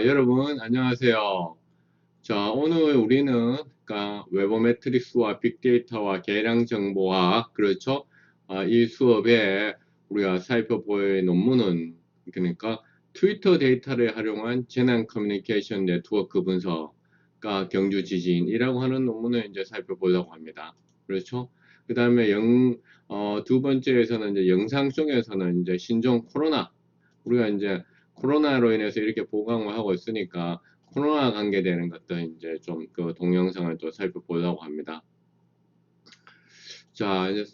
자, 여러분, 안녕하세요. 자, 오늘 우리는 웨버 매트릭스와 빅데이터와 계량 정보학, 그렇죠? 이 수업에 우리가 살펴볼 논문은, 그러니까 트위터 데이터를 활용한 재난 커뮤니케이션 네트워크 분석과 경주 지진이라고 하는 논문을 이제 살펴보려고 합니다. 그렇죠? 그 다음에 두 번째에서는 이제 영상 쪽에서는 이제 신종 코로나, 우리가 이제 코로나로 인해서 이렇게 보강을 하고 있으니까 코로나 관계되는 것들 이제 좀 그 동영상을 또 살펴보려고 합니다. 자, 이제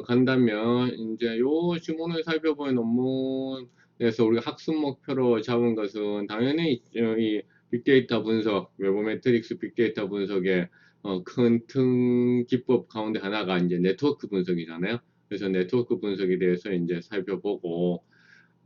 간다면 이제 요 지금 오늘 살펴볼 논문에서 우리가 학습 목표로 잡은 것은 당연히 이 빅데이터 분석, 웨버 매트릭스 빅데이터 분석의 큰 기법 가운데 하나가 이제 네트워크 분석이잖아요. 그래서 네트워크 분석에 대해서 이제 살펴보고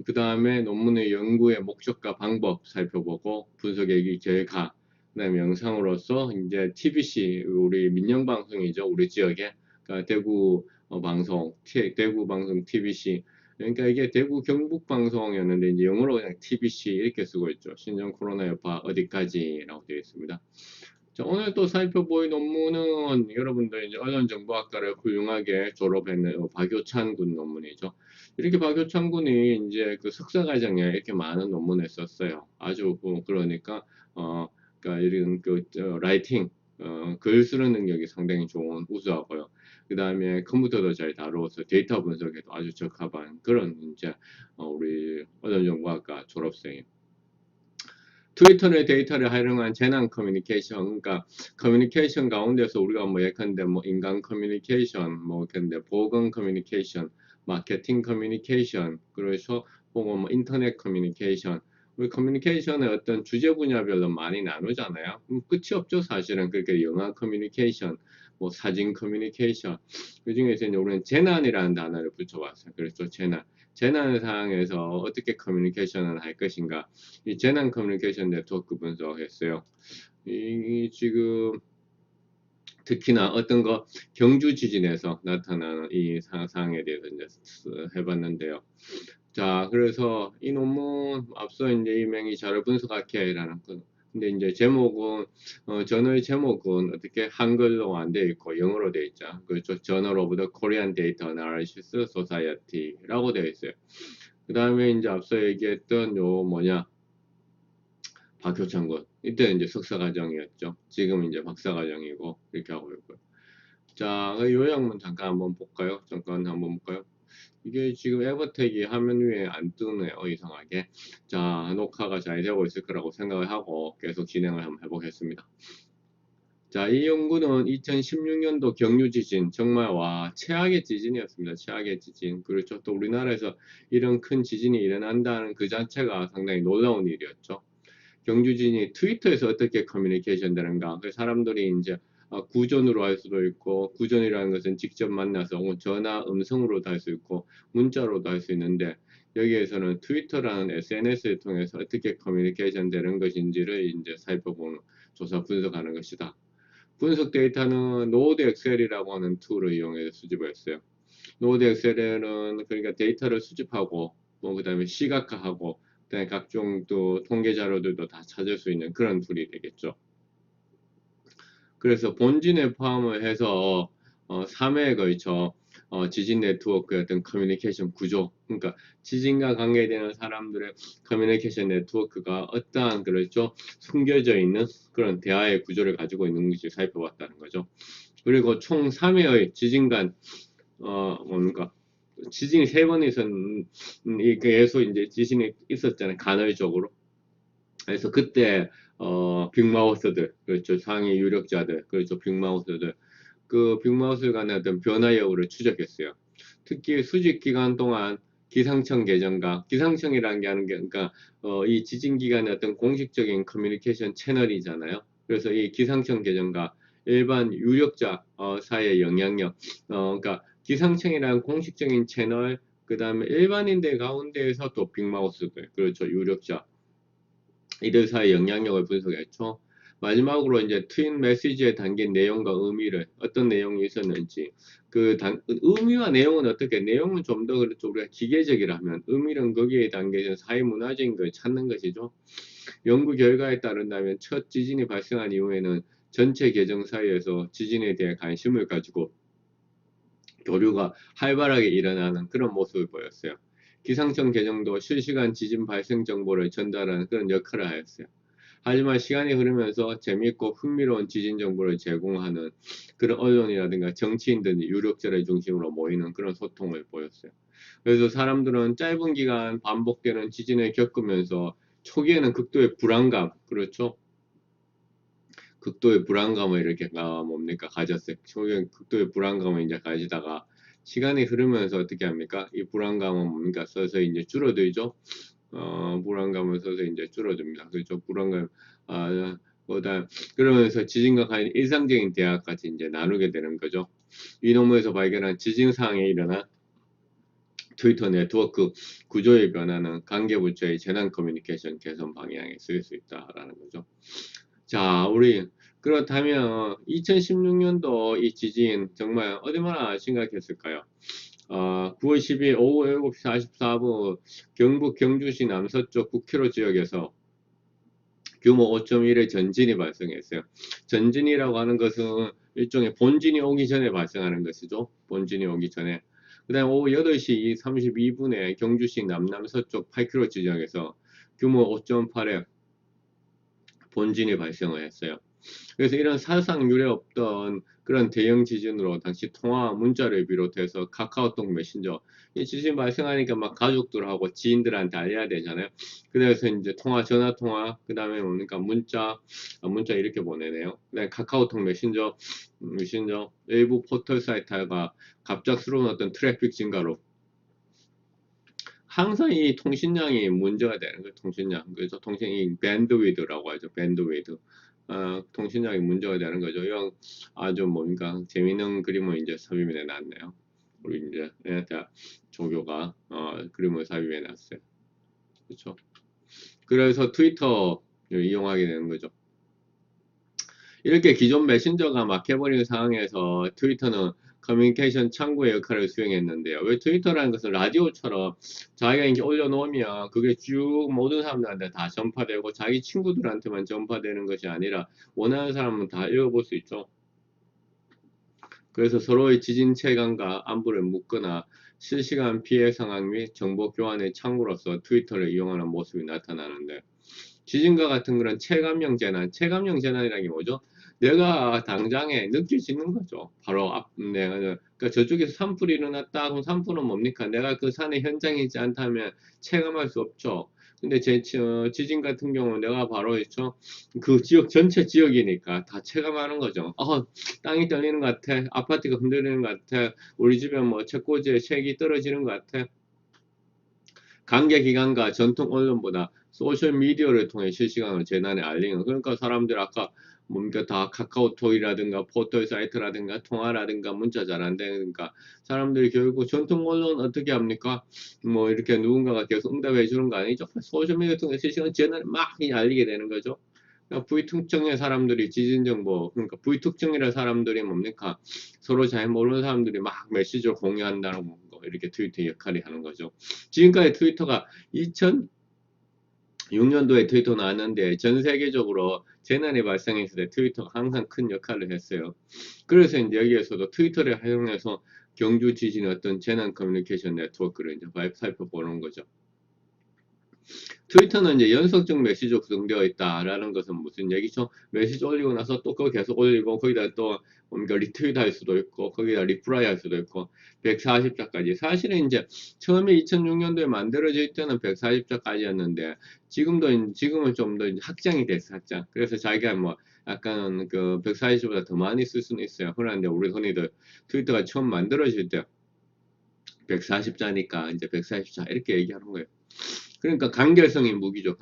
그 다음에 논문의 연구의 목적과 방법 살펴보고 분석의 결과, 그 다음에 영상으로서 이제 TBC, 우리 민영방송이죠. 우리 지역에. 그러니까 대구 방송, 대구 방송 TBC. 그러니까 이게 대구 경북 방송이었는데 이제 영어로 그냥 TBC 이렇게 쓰고 있죠. 신종 코로나 여파 어디까지라고 되어 있습니다. 자, 오늘 또 살펴볼 논문은 여러분들 이제 언론정보학과를 훌륭하게 졸업했는 박효찬 군 논문이죠. 이렇게 박효찬 군이 이제 그 석사과정에 이렇게 많은 논문을 썼어요. 아주 그러니까 그러니까 이런 라이팅 글 쓰는 능력이 상당히 좋은 우수하고요. 그 다음에 컴퓨터도 잘 다루어서 데이터 분석에도 아주 적합한 그런 이제 우리 언론정보학과 졸업생이에요. 트위터의 데이터를 활용한 재난 커뮤니케이션, 그러니까 커뮤니케이션 가운데서 우리가 뭐 예컨대 뭐 인간 커뮤니케이션, 뭐 근데 보건 커뮤니케이션, 마케팅 커뮤니케이션, 그래서 혹은 뭐 인터넷 커뮤니케이션, 우리 커뮤니케이션의 어떤 주제 분야별로 많이 나누잖아요. 끝이 없죠, 사실은. 그러니까 영화 커뮤니케이션, 뭐 사진 커뮤니케이션, 그 중에서 이제 우리는 재난이라는 단어를 붙여봤어요. 그래서 재난 상황에서 어떻게 커뮤니케이션을 할 것인가. 이 재난 커뮤니케이션 네트워크 분석했어요. 이 지금 특히나 어떤 거 경주 지진에서 나타나는 이 상황에 대해서 이제 해봤는데요. 자, 그래서 이 논문 앞서 이제 이명이 자료 분석학회라는 근데 이제 제목은 저널 제목은 어떻게 한글로 안 되어 있고 영어로 되어 있죠. 그렇죠. 저널 오브 더 코리안 데이터 어나리시스 소사이어티라고 되어 있어요. 그 다음에 이제 앞서 얘기했던 요 뭐냐 박효찬 군 이때는 이제 석사과정이었죠. 지금 이제 박사과정이고 이렇게 하고 있고요. 자, 그 요약문 잠깐 한번 볼까요? 잠깐 한번 볼까요? 이게 지금 에버텍이 화면 위에 안 뜨네요. 이상하게. 자, 녹화가 잘 되고 있을 거라고 생각을 하고 계속 진행을 한번 해보겠습니다. 자, 이 연구는 2016년도 경유 지진, 정말 와 최악의 지진이었습니다. 최악의 지진. 그렇죠. 또 우리나라에서 이런 큰 지진이 일어난다는 그 자체가 상당히 놀라운 일이었죠. 경주 지진이 트위터에서 어떻게 커뮤니케이션 되는가. 그 사람들이 이제 구전으로 할 수도 있고, 구전이라는 것은 직접 만나서 전화, 음성으로도 할 수 있고, 문자로도 할 수 있는데, 여기에서는 트위터라는 SNS를 통해서 어떻게 커뮤니케이션 되는 것인지를 이제 살펴보는, 조사 분석하는 것이다. 분석 데이터는 노드 엑셀이라고 하는 툴을 이용해서 수집을 했어요. 노드 엑셀은 그러니까 데이터를 수집하고 뭐 그다음에 시각화하고 그다음에 각종 또 통계 자료들도 다 찾을 수 있는 그런 툴이 되겠죠. 그래서 본진에 포함을 해서 3회에 걸쳐 지진 네트워크의 어떤 커뮤니케이션 구조, 그러니까 지진과 관계되는 사람들의 커뮤니케이션 네트워크가 어떠한 그렇죠 숨겨져 있는 그런 대화의 구조를 가지고 있는 것이 살펴봤다는 거죠. 그리고 총 3회의 지진간 뭔가 지진이 3번 있었는 계속 이제 지진이 있었잖아요. 간헐적으로. 그래서 그때 빅마우스들 그렇죠 상위 유력자들 그렇죠 빅마우스들 그 빅마우스 간의 어떤 변화 여부를 추적했어요. 특히 수집 기간 동안 기상청 계정과 기상청이라는 게 하는 게 그러니까 이 지진 기간의 어떤 공식적인 커뮤니케이션 채널이잖아요. 그래서 이 기상청 계정과 일반 유력자 사이의 영향력 그러니까 기상청이라는 공식적인 채널 그 다음에 일반인들 가운데에서 또 빅마우스들 그렇죠 유력자 이들 사이의 영향력을 분석했죠. 마지막으로 이제 트윈 메시지에 담긴 내용과 의미를 어떤 내용이 있었는지 의미와 내용은 어떻게 내용은 좀 더 그렇죠 우리가 기계적이라면 의미는 거기에 담겨진 사회 문화적인 걸 찾는 것이죠. 연구 결과에 따른다면 첫 지진이 발생한 이후에는 전체 계정 사이에서 지진에 대해 관심을 가지고 교류가 활발하게 일어나는 그런 모습을 보였어요. 기상청 계정도 실시간 지진 발생 정보를 전달하는 그런 역할을 하였어요. 하지만 시간이 흐르면서 재미있고 흥미로운 지진 정보를 제공하는 그런 언론이라든가 정치인들 유력자를 중심으로 모이는 그런 소통을 보였어요. 그래서 사람들은 짧은 기간 반복되는 지진을 겪으면서 초기에는 극도의 불안감, 그렇죠? 극도의 불안감을 이렇게 뭡니까 가졌어요. 초기에 극도의 불안감을 이제 가지다가 시간이 흐르면서 어떻게 합니까? 이 불안감은 뭡니까? 서서히 이제 줄어들죠. 불안감을 서서히 이제 줄어듭니다. 그렇죠. 불안감, 그다음 그러면서 지진과 관련 일상적인 대화까지 이제 나누게 되는 거죠. 이 논문에서 발견한 지진 상황에 일어난 트위터 네트워크 구조의 변화는 관계부처의 재난 커뮤니케이션 개선 방향에 쓰일 수 있다라는 거죠. 자, 우리 그렇다면 2016년도 이 지진 정말 얼마나 심각했을까요? 9월 12일 오후 7시 44분 경북 경주시 남서쪽 9km 지역에서 규모 5.1의 전진이 발생했어요. 전진이라고 하는 것은 일종의 본진이 오기 전에 발생하는 것이죠. 본진이 오기 전에. 그 다음 오후 8시 32분에 경주시 남남서쪽 8km 지역에서 규모 5.8의 본진이 발생을 했어요. 그래서 이런 사상 유례 없던 그런 대형 지진으로 당시 통화 문자를 비롯해서 카카오톡 메신저 이 지진 발생하니까 막 가족들하고 지인들한테 알려야 되잖아요. 그래서 이제 전화 통화 그 다음에 뭡니까 문자 이렇게 보내네요. 그다음에 카카오톡 메신저 일부 포털 사이트가 갑작스러운 어떤 트래픽 증가로 항상 이 통신량이 문제가 되는 거예요. 통신량. 그래서 통신이 밴드위드라고 하죠. 밴드위드. 통신량이 문제가 되는 거죠. 이런 아주 뭔가 재미있는 그림을 이제 삽입해 놨네요. 우리 이제 조교가 그림을 삽입해 놨어요. 그렇죠. 그래서 트위터 이용하게 되는 거죠. 이렇게 기존 메신저가 막혀버리는 상황에서 트위터는 커뮤니케이션 창구의 역할을 수행했는데요. 왜 트위터라는 것은 라디오처럼 자기가 이제 올려놓으면 그게 쭉 모든 사람들한테 다 전파되고 자기 친구들한테만 전파되는 것이 아니라 원하는 사람은 다 읽어볼 수 있죠. 그래서 서로의 지진 체감과 안부를 묻거나 실시간 피해 상황 및 정보 교환의 창구로서 트위터를 이용하는 모습이 나타나는데 지진과 같은 그런 체감형 재난이라는 게 뭐죠? 내가 당장에 느껴지는 거죠. 바로 그러니까 저쪽에서 산불이 일어났다. 그럼 산불은 뭡니까? 내가 그 산의 현장에 있지 않다면 체감할 수 없죠. 근데 지진 같은 경우는 내가 바로 있죠. 그 지역 전체 지역이니까 다 체감하는 거죠. 땅이 떨리는 것 같아. 아파트가 흔들리는 것 같아. 우리 집에 뭐 책꽂이에 책이 떨어지는 것 같아. 관계기관과 전통 언론보다 소셜미디어를 통해 실시간으로 재난에 알리는 그러니까 사람들 아까 뭡니까 다 카카오톡이라든가 포털 사이트라든가 통화라든가 문자 잘 안 되니까 사람들이 결국 전통 언론 어떻게 합니까? 뭐 이렇게 누군가가 계속 응답해 주는 거 아니죠? 소셜미디어 통해 실시간 재난을 막 알리게 되는 거죠. 그러니까 부의특정의 사람들이 지진정보 그러니까 부의특정이라는 사람들이 뭡니까 서로 잘 모르는 사람들이 막 메시지를 공유한다는 거 이렇게 트위터 역할이 하는 거죠. 지금까지 트위터가 2006년도에 트위터 나왔는데 전 세계적으로 재난이 발생했을 때 트위터가 항상 큰 역할을 했어요. 그래서 이제 여기에서도 트위터를 활용해서 경주 지진 어떤 재난 커뮤니케이션 네트워크를 이제 살펴보는 거죠. 트위터는 이제 연속적 메시지로 구성되어 있다라는 것은 무슨 얘기죠? 메시지 올리고 나서 또 그거 계속 올리고 거기다 또 뭔가 리트윗 할 수도 있고 거기다 리플라이 할 수도 있고 140자까지 사실은 이제 처음에 2006년도에 만들어질 때는 140자까지였는데 지금은 좀 더 확장이 됐어 확장. 그래서 자기가 뭐 약간 그 140보다 더 많이 쓸 수는 있어요. 그런데 우리 흔히들 트위터가 처음 만들어질 때 140자니까 이제 140자 이렇게 얘기하는 거예요. 그러니까 간결성이 무기죠.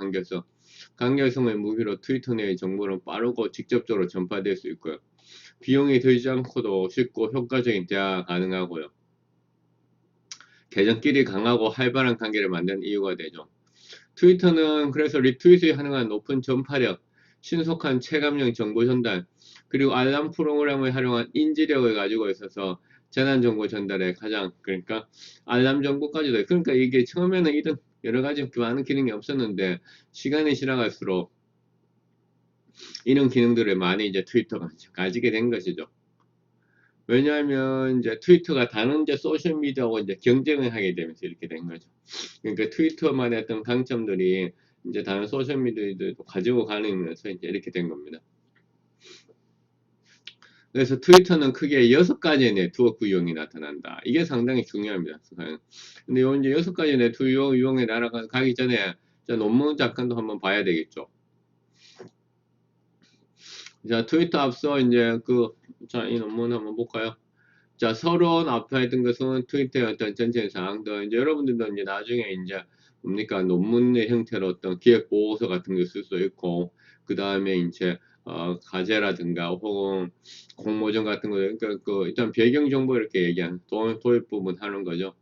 간결성의 무기로 트위터 내의 정보는 빠르고 직접적으로 전파될 수 있고요. 비용이 들지 않고도 쉽고 효과적인 대화가 가능하고요. 계정끼리 강하고 활발한 관계를 만드는 이유가 되죠. 트위터는 그래서 리트윗이 가능한 높은 전파력, 신속한 체감형 정보 전달, 그리고 알람 프로그램을 활용한 인지력을 가지고 있어서 재난 정보 전달에 가장 그러니까 알람 정보까지도 그러니까 이게 처음에는 이런 여러 가지 많은 기능이 없었는데 시간이 지나갈수록 이런 기능들을 많이 이제 트위터가 가지게 된 것이죠. 왜냐하면 이제 트위터가 다른 이제 소셜 미디어하고 이제 경쟁을 하게 되면서 이렇게 된 거죠. 그러니까 트위터만의 어떤 강점들이 이제 다른 소셜 미디어들도 가지고 가면서 이제 이렇게 된 겁니다. 그래서 트위터는 크게 6가지의 네트워크 유형이 나타난다. 이게 상당히 중요합니다. 근데 요 이제 6가지 네트워크 유형에 날아가기 전에 논문 잠깐도 한번 봐야 되겠죠. 자, 트위터 앞서 이제 이 논문 한번 볼까요? 자, 서론 앞에 했던 것은 트위터의 어떤 전체 사항들, 이제 여러분들도 이제 나중에 이제 뭡니까, 논문의 형태로 어떤 기획 보고서 같은 거 쓸 수 있고, 그 다음에 이제, 과제라든가 혹은 공모전 같은 거, 그러니까 일단 배경 정보 이렇게 얘기한 도입 부분 하는 거죠.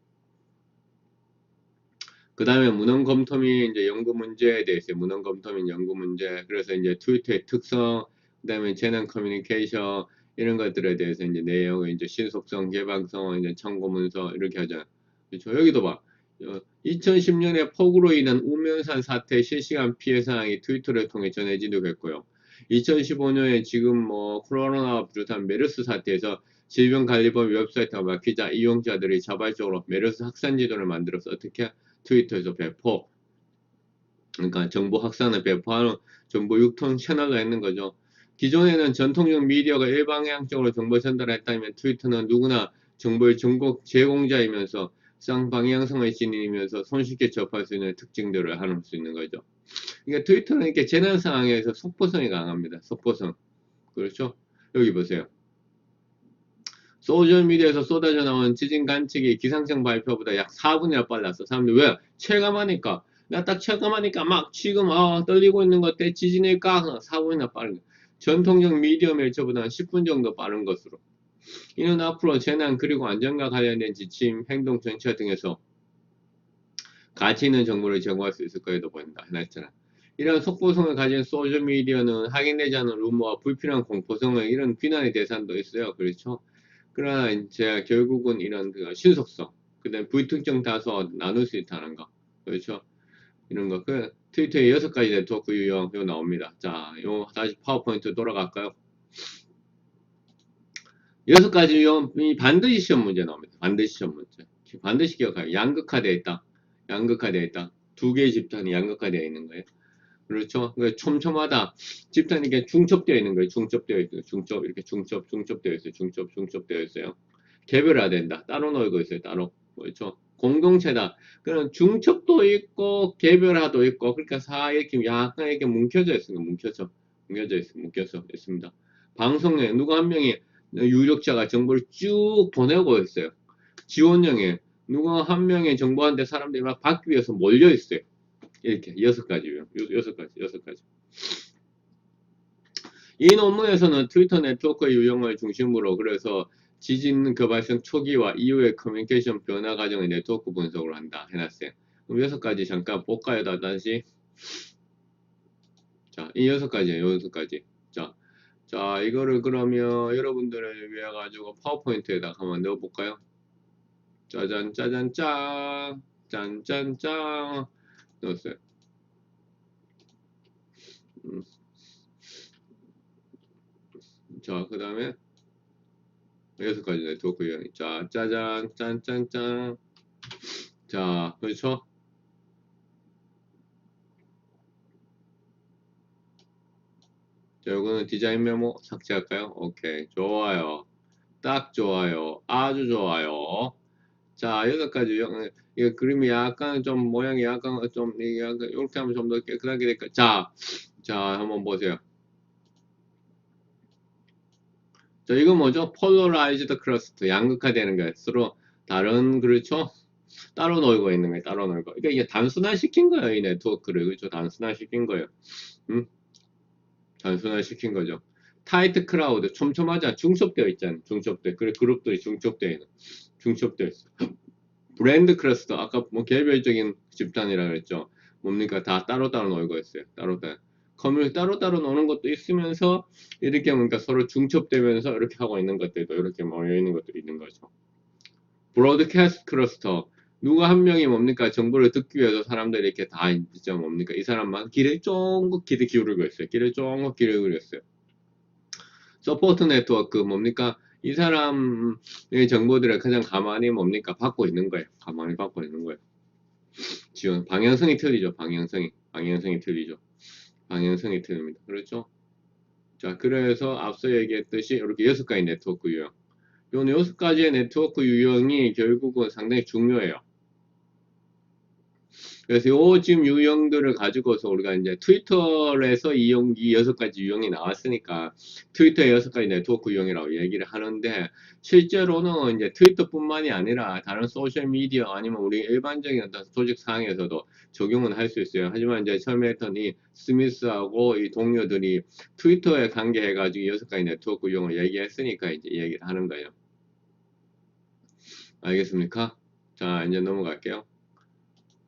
그 다음에 문헌 검토 및 이제 연구 문제에 대해서 문헌 검토 및 연구 문제, 그래서 이제 트위터의 특성, 그 다음에 재난 커뮤니케이션, 이런 것들에 대해서 이제 내용을 이제 신속성, 개방성, 이제 청구 문서 이렇게 하잖아요. 그렇죠? 여기도 봐. 2010년에 폭우로 인한 우면산 사태 실시간 피해 사항이 트위터를 통해 전해지기도 했고요. 2015년에 지금 뭐 코로나와 비롯한 메르스 사태에서 질병관리법 웹사이트가 막히자 이용자들이 자발적으로 메르스 확산 지도를 만들어서 어떻게 트위터에서 배포, 그러니까 정보 확산을 배포하는 정보 유통 채널로 있는 거죠. 기존에는 전통적 미디어가 일방향적으로 정보 전달을 했다면 트위터는 누구나 정보의 전국 제공자이면서 쌍방향성을 지니면서 손쉽게 접할 수 있는 특징들을 하는 수 있는 거죠. 그러니까 트위터는 이렇게 재난 상황에서 속보성이 강합니다. 속보성. 그렇죠? 여기 보세요. 소셜미디어에서 쏟아져 나온 지진 관측이 기상청 발표보다 약 4분이나 빨랐어. 사람들이 왜? 체감하니까. 나 딱 체감하니까 막 지금 떨리고 있는 것 때 지진일까? 4분이나 빠른 거. 전통적 미디어 멸처보다 10분 정도 빠른 것으로. 이는 앞으로 재난 그리고 안전과 관련된 지침, 행동 정책 등에서 가치 있는 정보를 제공할 수 있을 거에도 보인다. 해놨잖아. 이런 속보성을 가진 소셜미디어는 확인되지 않은 루머와 불필요한 공포성을 이런 비난의 대상도 있어요. 그렇죠? 그러나 이제 결국은 이런 신속성, 그 다음에 불특정 다수 나눌 수 있다는 거, 그렇죠? 이런 거, 트위터의 6가지 네트워크 유형, 이거 나옵니다. 자, 요 다시 파워포인트 돌아갈까요? 6가지 유형이 반드시 시험 문제 나옵니다. 반드시 시험 문제. 반드시 기억하세요. 양극화되어 있다. 양극화되어 있다. 2개의 집단이 양극화되어 있는 거예요. 그렇죠? 촘촘하다. 집단이 이렇게 중첩되어 있는 거예요. 중첩되어 있어요. 중첩, 이렇게 중첩되어 있어요. 중첩되어 있어요. 개별화야 된다. 따로 놀고 있어요. 따로. 그렇죠? 공동체다. 그런 중첩도 있고, 개별화도 있고, 그러니까 이렇게 약간 이렇게 뭉켜져 있습니다. 뭉켜져 있습니다. 방송에 누가 한 명이 유력자가 정보를 쭉 보내고 있어요. 지원령에 누가 한 명의 정보한테 사람들이 막 받기 위해서 몰려 있어요. 이렇게 6가지요. 6가지. 이 논문에서는 트위터 네트워크 유형을 중심으로 그래서 지진 발생 초기와 이후의 커뮤니케이션 변화 과정의 네트워크 분석을 한다 해놨어요. 그럼 6가지 잠깐 볼까요? 다시. 자, 이 6가지예요. 6가지. 자, 이거를 그러면 여러분들을 위해 가지고 파워포인트에다가 한번 넣어볼까요? 짜잔, 짠. 넣었어요. 자, 그 다음에 6가지 네트워크 유형. 자, 짜잔, 짠. 자, 그렇죠? 자, 요거는 디자인 메모 삭제할까요? 오케이. 좋아요. 딱 좋아요. 아주 좋아요. 자, 6가지 유형. 이거 그림이 약간 좀 모양이 약간 좀 이렇게 하면 좀 더 깨끗하게 될까? 자, 한번 보세요. 자, 이거 뭐죠? 폴러라이즈드 크러스트. 양극화되는 거예요. 서로 다른, 그렇죠? 따로 놀고 있는 거예요. 따로 놀고. 그러니까 이게 단순화시킨 거예요. 이 네트워크를. 그렇죠? 단순화시킨 거예요. 단순화시킨 거죠. 타이트 크라우드. 촘촘하지 중첩되어 있잖아요. 중첩돼. 그래, 그룹들이 중첩되어 있어. 브랜드 클러스터. 아까 뭐 개별적인 집단이라 그랬죠. 뭡니까? 다 따로따로 놀고 있어요. 따로따로. 커뮤니티 따로따로 노는 것도 있으면서 이렇게 뭔가 서로 중첩되면서 이렇게 하고 있는 것들도 이렇게 모여 있는 것들이 있는 거죠. 브로드캐스트 클러스터. 누가 한 명이 뭡니까? 정보를 듣기 위해서 사람들이 이렇게 다 진짜 뭡니까? 이 사람만 귀를 쫑긋 귀를 기울이고 있어요. 귀를 쫑긋 기울이고 있어요. 서포트 네트워크 뭡니까? 이 사람의 정보들을 그냥 가만히 뭡니까? 받고 있는 거예요. 가만히 받고 있는 거예요. 지원 방향성이 틀리죠. 방향성이 틀리죠. 방향성이 틀립니다. 그렇죠? 자, 그래서 앞서 얘기했듯이 이렇게 6가지 네트워크 유형. 요 6가지의 네트워크 유형이 결국은 상당히 중요해요. 그래서 요 지금 유형들을 가지고서 우리가 이제 트위터에서 이 6가지 유형이 나왔으니까 트위터의 6가지 네트워크 유형이라고 얘기를 하는데 실제로는 이제 트위터뿐만이 아니라 다른 소셜 미디어 아니면 우리 일반적인 어떤 조직 상황에서도 적용은 할 수 있어요. 하지만 이제 처음에 했던 이 스미스하고 이 동료들이 트위터에 관계해가지고 6가지 네트워크 유형을 얘기했으니까 이제 얘기를 하는 거예요. 알겠습니까? 자, 이제 넘어갈게요.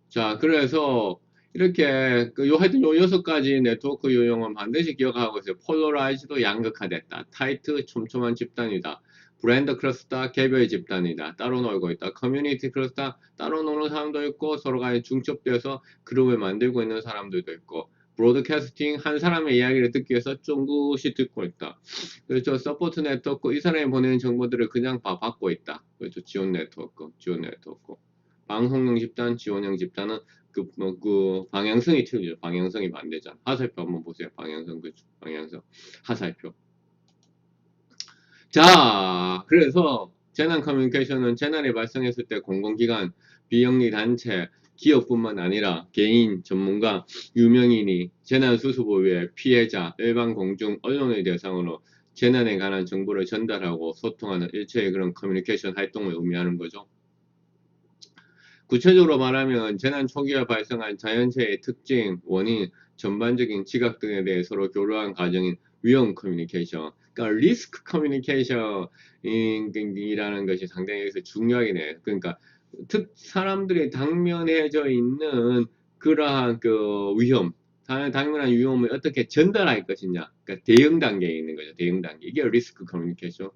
자, 그래서 이렇게 하여튼 요 6가지 네트워크 유형은 반드시 기억하고 있어요. 폴러라이즈도 양극화됐다. 타이트 촘촘한 집단이다. 브랜드 클러스터 개별 집단이다. 따로 놀고 있다. 커뮤니티 클러스터 따로 노는 사람도 있고 서로 간에 중첩돼서 그룹을 만들고 있는 사람들도 있고 브로드캐스팅 한 사람의 이야기를 듣기 위해서 쫑긋이 듣고 있다. 그렇죠. 서포트 네트워크 이 사람이 보내는 정보들을 그냥 받고 있다. 그렇죠. 지원 네트워크. 방송용 집단, 지원형 집단은 그 방향성이 틀리죠. 방향성이 반대잖아. 화살표 한번 보세요. 방향성, 그죠. 방향성. 화살표. 자, 그래서 재난 커뮤니케이션은 재난이 발생했을 때 공공기관, 비영리 단체, 기업뿐만 아니라 개인, 전문가, 유명인이 재난수습을 피해자, 일반 공중, 언론을 대상으로 재난에 관한 정보를 전달하고 소통하는 일체의 그런 커뮤니케이션 활동을 의미하는 거죠. 구체적으로 말하면 재난 초기에 발생한 자연재해의 특징, 원인, 전반적인 지각 등에 대해 서로 교류한 과정인 위험 커뮤니케이션. 그러니까 리스크 커뮤니케이션이라는 것이 상당히 여기서 중요하긴 해요. 그러니까 사람들이 당면해져 있는 그러한 그 위험, 당면한 위험을 어떻게 전달할 것이냐. 그러니까 대응 단계에 있는 거죠. 대응 단계. 이게 리스크 커뮤니케이션.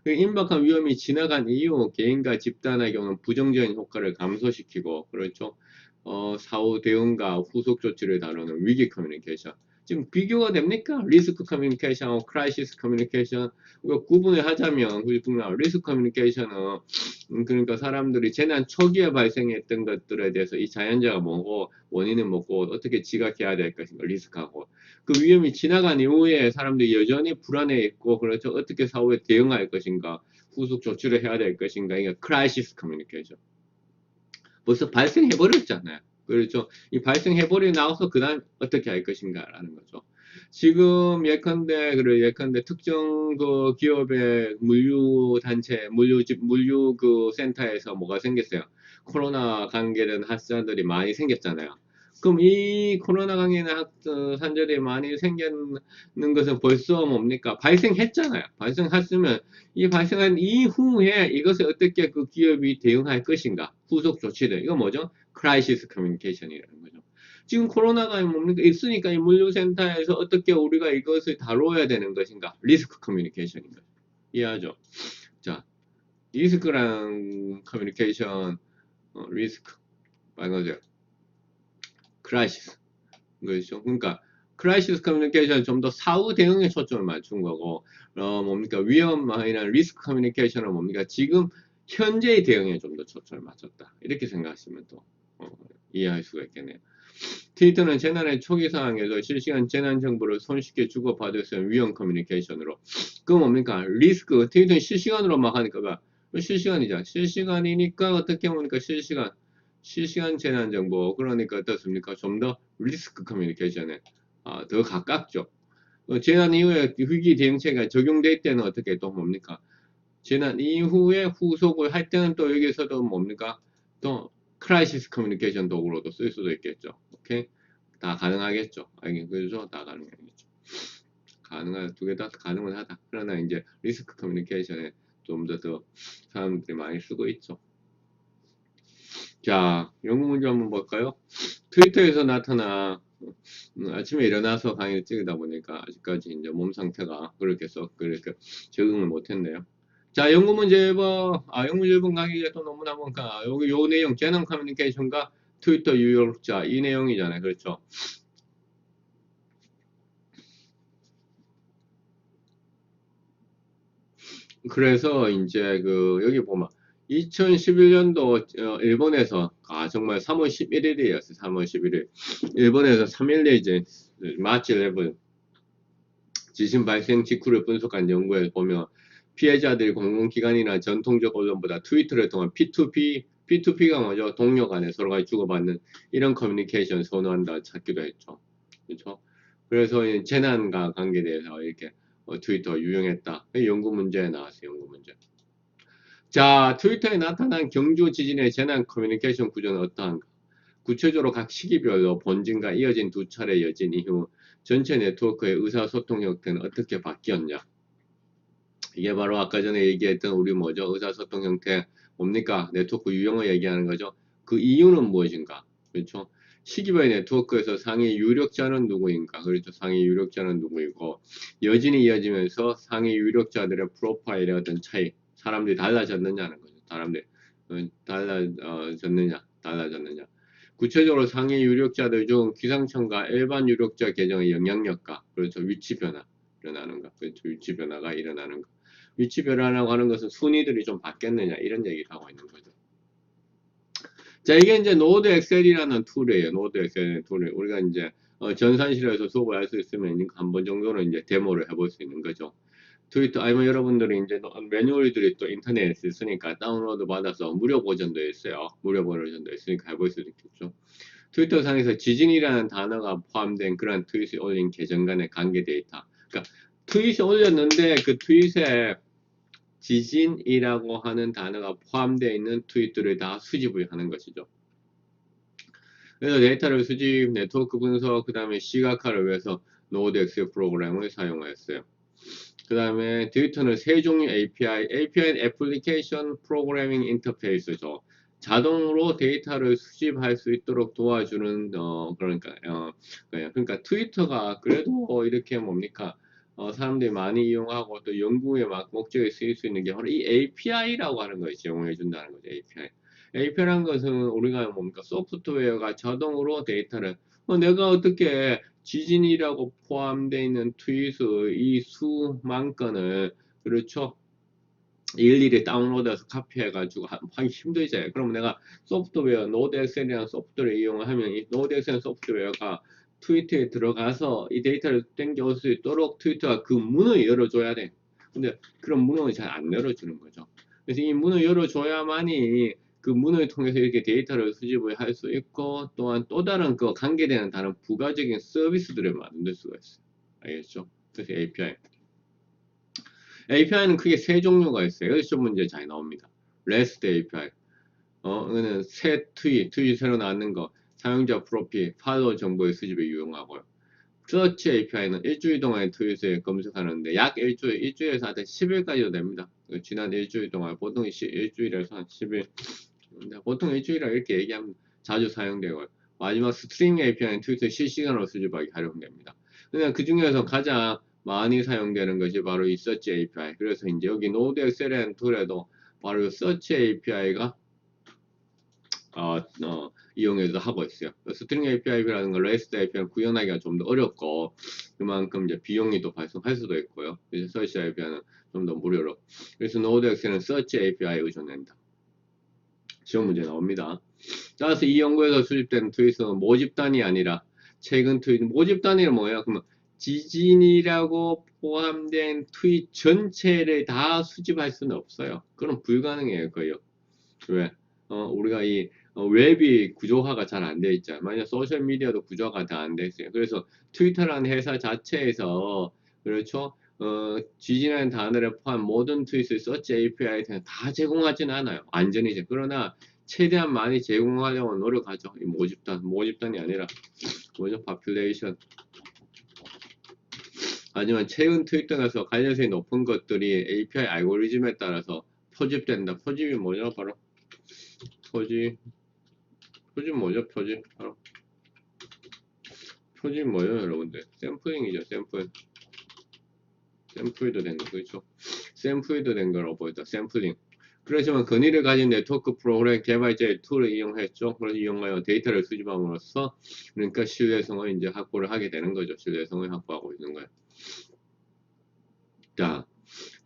그 임박한 위험이 지나간 이후 개인과 집단의 경우는 부정적인 효과를 감소시키고 그렇죠. 사후 대응과 후속 조치를 다루는 위기 커뮤니케이션. 지금 비교가 됩니까? 리스크 커뮤니케이션하고 크라이시스 커뮤니케이션. 구분을 하자면 리스크 커뮤니케이션은 그러니까 사람들이 재난 초기에 발생했던 것들에 대해서 이 자연재해가 뭐고 원인은 뭐고 어떻게 지각해야 될 것인가 리스크하고 그 위험이 지나간 이후에 사람들이 여전히 불안해 있고 그렇죠. 어떻게 사후에 대응할 것인가 후속 조치를 해야 될 것인가 이게 크라이시스 커뮤니케이션. 벌써 발생해 버렸잖아요. 그렇죠. 이 발생해 버리고 나서 그다음 어떻게 할 것인가라는 거죠. 지금 예컨대 특정 그 기업의 물류 단체, 물류 그 센터에서 뭐가 생겼어요. 코로나 관계된 환자들이 많이 생겼잖아요. 그럼 이 코로나 관계된 환자들이 많이 생기는 것은 벌써 뭡니까? 발생했잖아요. 발생했으면 이 발생한 이후에 이것을 어떻게 그 기업이 대응할 것인가? 후속 조치들. 이거 뭐죠? 크라이시스 커뮤니케이션이라는 거죠. 지금 코로나가 뭡니까? 있으니까 이 물류센터에서 어떻게 우리가 이것을 다뤄야 되는 것인가? 리스크 커뮤니케이션인 거죠. 이해하죠? 자, 리스크랑 커뮤니케이션, 리스크, 말거죠. 크라이시스. 그렇죠. 그러니까 크라이시스 커뮤니케이션은 좀 더 사후 대응에 초점을 맞춘 거고 뭡니까 위험이나 리스크 커뮤니케이션은 뭡니까 지금 현재의 대응에 좀 더 초점을 맞췄다 이렇게 생각하시면 또 이해할 수가 있겠네요. 트위터는 재난의 초기 상황에서 실시간 재난 정보를 손쉽게 주고받을 수 있는 위험 커뮤니케이션으로 그 뭡니까 리스크 트위터는 실시간으로 막 하니까 실시간이죠. 실시간이니까 어떻게 보니까 실시간 재난 정보 그러니까 어떻습니까? 좀 더 리스크 커뮤니케이션에 더 가깝죠. 재난 이후에 위기 대응체가 적용될 때는 어떻게 또 뭡니까? 재난 이후에 후속을 할 때는 또 여기서도 뭡니까? 또 크라이시스 커뮤니케이션 도구로도 쓸 수도 있겠죠. 오케이? 다 가능하겠죠. 그래서 다 가능하겠죠. 두 개 다 가능은 하다. 그러나 이제 리스크 커뮤니케이션에 좀 더 사람들이 많이 쓰고 있죠. 자, 영어 문제 한번 볼까요? 트위터에서 나타나 아침에 일어나서 강의를 찍다 보니까 아직까지 이제 몸 상태가 그렇게 적응을 못했네요. 자, 연구 문제 1번. 연구 문제 1번 강의가 또 너무나 뭔가, 여기 요 내용, 재난 커뮤니케이션과 트위터 유력자, 이 내용이잖아요. 그렇죠? 그래서 이제 여기 보면, 2011년도 일본에서, 정말 3월 11일이었어요. 3월 11일. 일본에서 3일 내에 이제, 마치 11, 지진 발생 직후를 분석한 연구에 보면 피해자들이 공공기관이나 전통적 언론보다 트위터를 통한 P2P가 뭐죠? 동료 간에 서로 간에 주고받는 이런 커뮤니케이션 선호한다 찾기도 했죠. 그렇죠? 그래서 재난과 관계돼서 이렇게 트위터 유용했다. 연구 문제에 나왔어요. 연구 문제. 자, 트위터에 나타난 경주 지진의 재난 커뮤니케이션 구조는 어떠한가? 구체적으로 각 시기별로 본진과 이어진 두 차례 여진 이후 전체 네트워크의 의사소통 형태는 어떻게 바뀌었냐? 이게 바로 아까 전에 얘기했던 우리 뭐죠? 의사소통 형태 뭡니까? 네트워크 유형을 얘기하는 거죠. 그 이유는 무엇인가? 그렇죠? 시기별 네트워크에서 상위 유력자는 누구인가? 그렇죠. 상위 유력자는 누구이고 여진이 이어지면서 상위 유력자들의 프로파일의 어떤 차이, 사람들이 달라졌느냐는 거죠. 사람들이 달라졌느냐. 구체적으로 상위 유력자들 중 기상청과 일반 유력자 계정의 영향력과 그렇죠. 위치 변화 일어나는 것. 그렇죠. 위치 변화가 일어나는 것. 위치 변화라고 하는 것은 순위들이 좀 바뀌었느냐 이런 얘기를 하고 있는 거죠. 자, 이게 이제 노드 엑셀이라는 툴이에요. 노드 엑셀 툴을 우리가 이제 전산실에서 수업을 할 수 있으면 한 번 정도는 이제 데모를 해볼 수 있는 거죠. 트위터 아니면 여러분들이 이제 매뉴얼들이 또 인터넷에 있으니까 다운로드 받아서 무료 버전도 있어요. 무료 버전도 있으니까 해볼 수도 있겠죠. 트위터 상에서 지진이라는 단어가 포함된 그런 트윗이 올린 계정 간의 관계 데이터. 그러니까 트윗이 올렸는데 그 트윗에 지진이라고 하는 단어가 포함되어 있는 트윗들을 다 수집을 하는 것이죠. 그래서 데이터를 수집, 네트워크 분석, 그 다음에 시각화를 위해서 노드엑셀 프로그램을 사용하였어요. 그 다음에 트위터는 세 종류 API는 애플리케이션 프로그래밍 인터페이스죠. 자동으로 데이터를 수집할 수 있도록 도와주는 그러니까 트위터가 그래도 이렇게 뭡니까 사람들이 많이 이용하고 또 연구에 막 목적에 쓰일 수 있는 게 바로 이 API라고 하는 것이 제공해 준다는 거죠. API라는 것은 우리가 뭡니까 소프트웨어가 자동으로 데이터를 내가 어떻게 지진이라고 포함되어 있는 트윗의 이 수만 건을 그렇죠 일일이 다운로드해서 카피해가지고 하기 힘들잖아요. 그럼 내가 소프트웨어 노드 엑셀이라는 소프트웨어를 이용하면 이 노드 엑셀 소프트웨어가 트위터에 들어가서 이 데이터를 땡겨올 수 있도록 트위터가 그 문을 열어줘야 돼. 근데 그런 문을 잘 안 열어주는 거죠. 그래서 이 문을 열어줘야만이 그 문을 통해서 이렇게 데이터를 수집을 할 수 있고 또한 또 다른 그 관계되는 다른 부가적인 서비스들을 만들 수가 있어요. 알겠죠? 그래서 API. API는 크게 세 종류가 있어요. 여기 시험 문제 잘 나옵니다. REST API. 이거는 새 트윗 새로 나왔는 거, 사용자 프로필, 팔로워 정보의 수집에 유용하고요. Search API는 일주일 동안의 트윗을 검색하는데 약 일주일에서 한 10일까지도 됩니다. 지난 일주일 동안 보통 일주일에서 한 10일 보통 일주일이라 이렇게 얘기하면 자주 사용되고요. 마지막 스트링 API는 트윗을 실시간으로 수집하기 활용됩니다. 그냥 그 중에서 가장 많이 사용되는 것이 바로 이 Search API. 그래서 이제 여기 Node.xl이라는 툴에도 바로 Search API가 이용해서 하고 있어요. 스트링 API라는 걸 REST API를 구현하기가 좀 더 어렵고 그만큼 이제 비용이 또 발생할 수도 있고요. 그래서 Search API는 좀 더 무료로. 그래서 Node.xl은 Search API에 의존한다. 시험 문제 나옵니다. 따라서 이 연구에서 수집된 트윗은 모집단이 아니라 최근 트윗, 모집단이 뭐예요? 그러면 지진이라고 포함된 트윗 전체를 다 수집할 수는 없어요. 그럼 불가능해요, 거의. 왜? 우리가 이 웹이 구조화가 잘 안 돼 있잖아요. 만약 소셜 미디어도 구조화가 다 안 돼 있어요. 그래서 트위터라는 회사 자체에서 그렇죠. 지진이라는 단어를 포함한 모든 트윗을 서치 API에 다 제공하진 않아요. 완전히 그러나 최대한 많이 제공하려고 노력하죠. 이 모집단이 아니라 뭐죠? population. 하지만 최근 트위터에서 관련성이 높은 것들이 API 알고리즘에 따라서 표집된다. 표집이 뭐죠? 바로 표집 뭐죠? 바로 표집 뭐예요, 여러분들? 샘플링이죠, 샘플. 샘플도 된 거, 그렇죠? 샘플도 된 거라고 보였다. 샘플링. 그렇지만 권위를 가진 네트워크 프로그램 개발자의 툴을 이용했죠. 그래서 이용하여 데이터를 수집함으로써 그러니까 신뢰성을 이제 확보를 하게 되는 거죠. 신뢰성을 확보하고 있는 거예요. 자,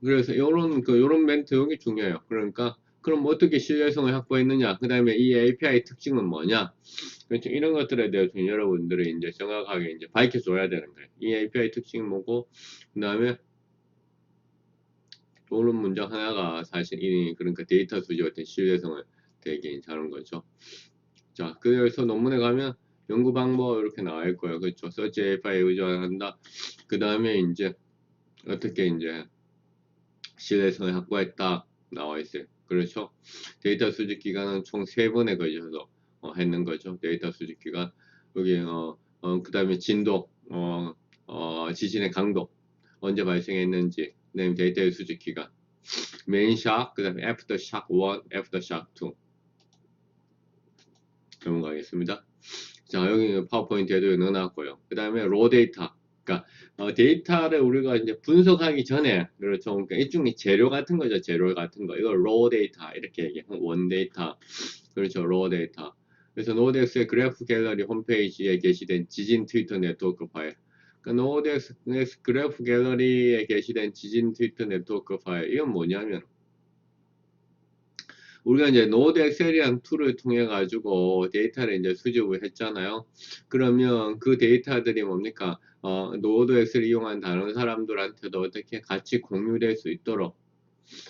그래서 요런 멘트 여기 중요해요. 그러니까 그럼 어떻게 신뢰성을 확보했느냐? 그 다음에 이 API 특징은 뭐냐? 그렇죠. 이런 것들에 대해서 여러분들이 이제 정확하게 이제 밝혀줘야 되는 거예요. 이 API 특징이 뭐고, 그 다음에 또는 문장 하나가 사실 이 그러니까 데이터 수집 어떤 신뢰성을 되게 하는 거죠. 자, 그래서 논문에 가면 연구 방법 이렇게 나와 있고요. 그렇죠. 서치 API 의존한다. 그 다음에 이제 어떻게 이제 신뢰성을 확보했다 나와 있어요. 그렇죠. 데이터 수집 기간은 총 3번에 걸쳐서 했는 거죠. 데이터 수집 기간. 여기 그 다음에 진도, 지진의 강도 언제 발생했는지, 그다음에 데이터의 수집 기간, 메인 샥, 그 다음에 애프터 샥 1, 애프터 샥 2 넘어가겠습니다. 자, 여기 파워포인트에도 넣어놨고요. 그 다음에 로 데이터. 그러니까 데이터를 우리가 이제 분석하기 전에 그렇죠. 그러니까 일종의 재료 같은 거죠. 재료 같은 거. 이걸 로 데이터 이렇게 얘기해. 원 데이터. 그렇죠. 로 데이터. 그래서 노덱스의 그래프 갤러리 홈페이지에 게시된 지진 트위터 네트워크 파일. 그러니까 노덱스 그래프 갤러리에 게시된 지진 트위터 네트워크 파일. 이건 뭐냐면 우리가 이제 노드 엑셀이라는 툴을 통해 가지고 데이터를 이제 수집을 했잖아요. 그러면 그 데이터들이 뭡니까? 노드 엑셀을 이용한 다른 사람들한테도 어떻게 같이 공유될 수 있도록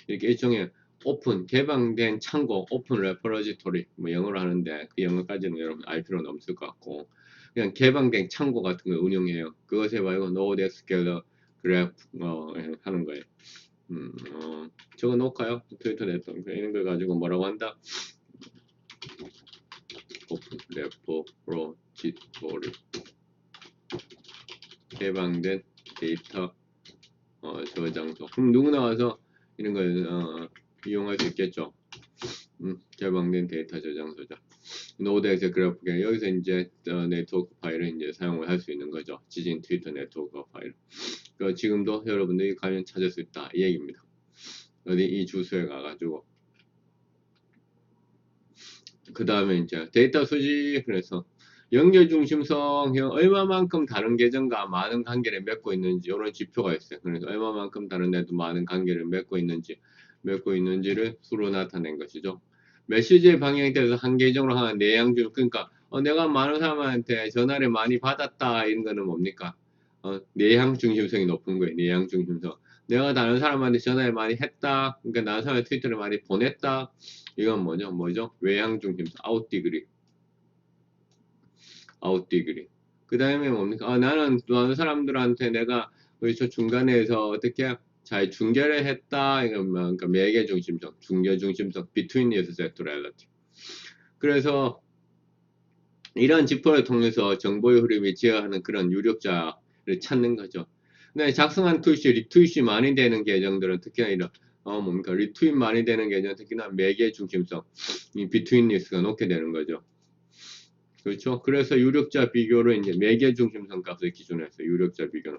이렇게 일종의 오픈, 개방된 창고, 오픈 레퍼러지토리, 뭐 영어로 하는데 그 영어까지는 여러분 알 필요는 없을 것 같고 그냥 개방된 창고 같은 걸 운영해요. 그것에 말고 노드 엑셀러 그래프 하는 거예요. 적어 놓을까요? 트위터 네트워크 이런 걸 가지고 뭐라고 한다? 오픈 레포지토리 개방된 데이터 저장소. 그럼 누구나 와서 이런 걸 이용할 수 있겠죠. 개방된 데이터 저장소죠. 노드에서 그래프게 여기서 이제 네트워크 파일을 이제 사용을 할 수 있는 거죠. 지진 트위터 네트워크 파일. 지금도 여러분들이 가면 찾을 수 있다 이 얘기입니다. 어디 이 주소에 가가지고 그 다음에 이제 데이터 수집 그래서 연결 중심성 얼마만큼 다른 계정과 많은 관계를 맺고 있는지 이런 지표가 있어요. 그래서 얼마만큼 다른 애도 많은 관계를 맺고 있는지를 수로 나타낸 것이죠. 메시지의 방향에 따라서 한 계정으로 하는 내양 중 그러니까 내가 많은 사람한테 전화를 많이 받았다 이런 거는 뭡니까? 내향 중심성이 높은 거예요. 내향 중심성. 내가 다른 사람한테 전화를 많이 했다. 그러니까 다른 사람한테 트위터를 많이 보냈다. 이건 뭐죠? 외향 중심성. 아웃디그리. 그 다음에 뭡니까? 나는 다른 사람들한테 내가 저 중간에서 어떻게 잘 중계를 했다. 그러니까 매개 중심성, 중계 중심성, between is set reality. 그래서 이런 지표를 통해서 정보의 흐름이 제어하는 그런 유력자를 찾는 거죠. 근데 작성한 리트윗이 많이 되는 계정들은 특히나 이런 뭡니까? 리트윗 많이 되는 계정 특히나 매개 중심성, 이 비트윈리스가 높게 되는 거죠. 그렇죠? 그래서 유력자 비교를 이제 매개 중심성 값을 기준으로 했어요. 유력자 비교는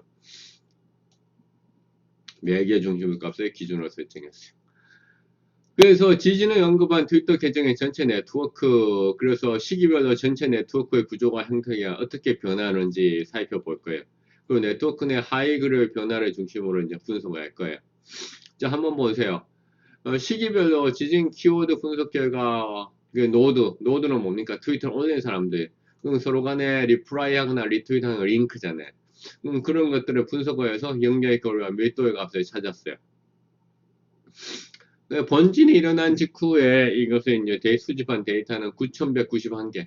매개 중심성 값을 기준으로 설정했어요. 그래서 지진을 언급한 트위터 계정의 전체 네트워크, 그래서 시기별로 전체 네트워크의 구조와 형태가 어떻게 변하는지 살펴볼 거예요. 그 네트워크 내 하이그룹 변화를 중심으로 이제 분석을 할 거예요. 자, 한번 보세요. 시기별로 지진 키워드 분석 결과, 노드는 뭡니까? 트위터를 올리는 사람들. 서로 간에 리플라이 하거나 리트윗 하는 링크잖아요. 그런 것들을 분석을 해서 연결거리와 밀도의 값을 찾았어요. 번진이 일어난 직후에 이것을 이제 수집한 데이터는 9,191개.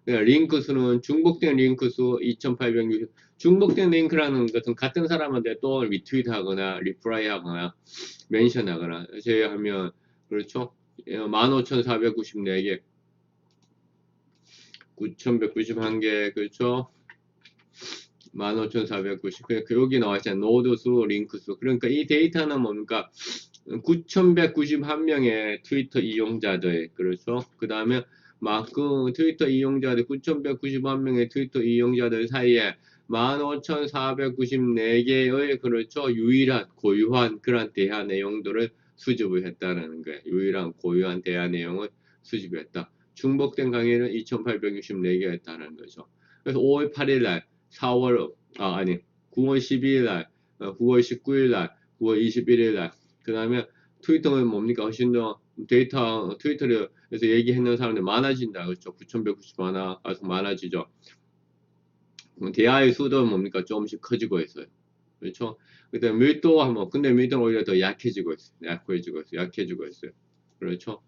링크 수는 중복된 링크 수 2,860. 중복된 링크라는 것은 같은 사람한테 또 리트윗하거나 리플라이하거나 멘션하거나 제외하면 그렇죠. 15,494개, 9,191개 그렇죠. 15,490. 여기 나와있잖아요. 노드 수, 링크 수. 그러니까 이 데이터는 뭡니까? 9,191명의 트위터 이용자들, 그렇죠? 그 다음에 막 그 트위터 이용자들, 9,191명의 트위터 이용자들 사이에 15,494개의 그렇죠. 유일한 고유한 그런 대화 내용들을 수집을 했다는 거예요. 유일한 고유한 대화 내용을 수집했다. 중복된 강의는 2,864개 했다는 거죠. 그래서 5월 8일 날, 9월 12일 날, 9월 19일 날, 9월 21일 날, 그 다음에 트위터는 뭡니까? 훨씬 더 트위터에서 얘기했는 사람들이 많아진다. 그렇죠? 9,190만 많아지죠. 대화의 수도 뭡니까? 조금씩 커지고 있어요. 그렇죠? 근데 밀도는 오히려 더 약해지고 있어요. 약해지고 있어요. 그렇죠?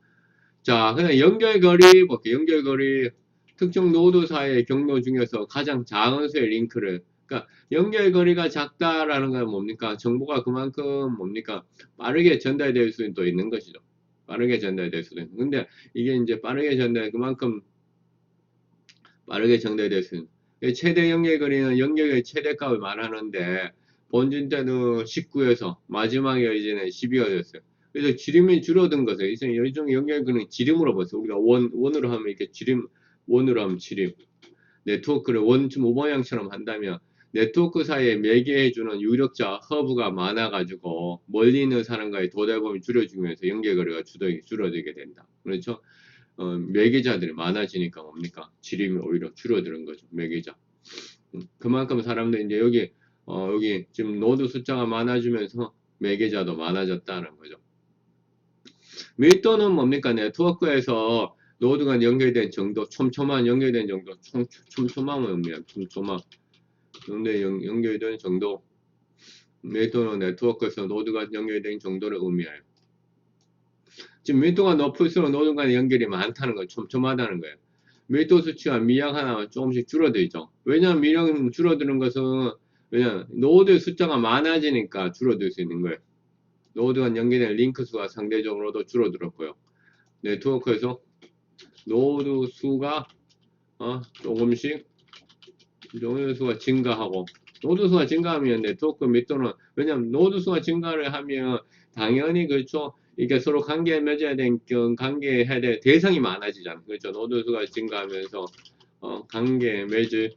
자, 그냥 연결거리 볼게요. 연결거리 특정 노드 사이의 경로 중에서 가장 작은 수의 링크를, 그러니까 연결거리가 작다라는 건 뭡니까? 정보가 그만큼 뭡니까? 빠르게 전달될 수도 있는 것이죠. 빠르게 전달될 수도 있는. 근데 이게 이제 그만큼 빠르게 전달될 수 있는. 최대 연결거리는 연결의 최대값을 말하는데 본진 때는 19에서 마지막에 이제는 12가 됐어요. 그래서 지름이 줄어든 것을 이제 일종의 연결거리는 지름으로 봤어요. 우리가 원으로 하면 이렇게 원으로 하면 지름. 네트워크를 원점 모양처럼 한다면 네트워크 사이에 매개해주는 유력자 허브가 많아가지고 멀리 있는 사람과의 도달범위 줄여주면서 연결거리가 줄어들게 된다. 그렇죠? 매개자들이 많아지니까 뭡니까? 지름이 오히려 줄어드는 거죠. 매개자. 그만큼 사람들이 이제 여기 지금 노드 숫자가 많아지면서 매개자도 많아졌다는 거죠. 밀도는 뭡니까? 네트워크에서 노드가 연결된 정도, 촘촘한 연결된 정도, 촘촘함을 의미해요. 촘촘함. 근데 연결된 정도. 밀도는 네트워크에서 노드가 연결된 정도를 의미해요. 지금 밀도가 높을수록 노드 간의 연결이 많다는 거, 촘촘하다는 거예요. 밀도 수치가 미약 하나 조금씩 줄어들죠. 왜냐하면 미약 줄어드는 것은 왜냐하면 노드 숫자가 많아지니까 줄어들 수 있는 거예요. 노드 간 연결된 링크 수가 상대적으로도 줄어들었고요. 네트워크에서 노드 수가 조금씩 노드 수가 증가하고 노드 수가 증가하면 네트워크 밀도는 왜냐하면 노드 수가 증가를 하면 당연히 그렇죠. 이게 서로 관계 맺어야 된 관계해야 될 대상이 많아지잖아. 그렇죠. 노드 수가 증가하면서 관계 맺을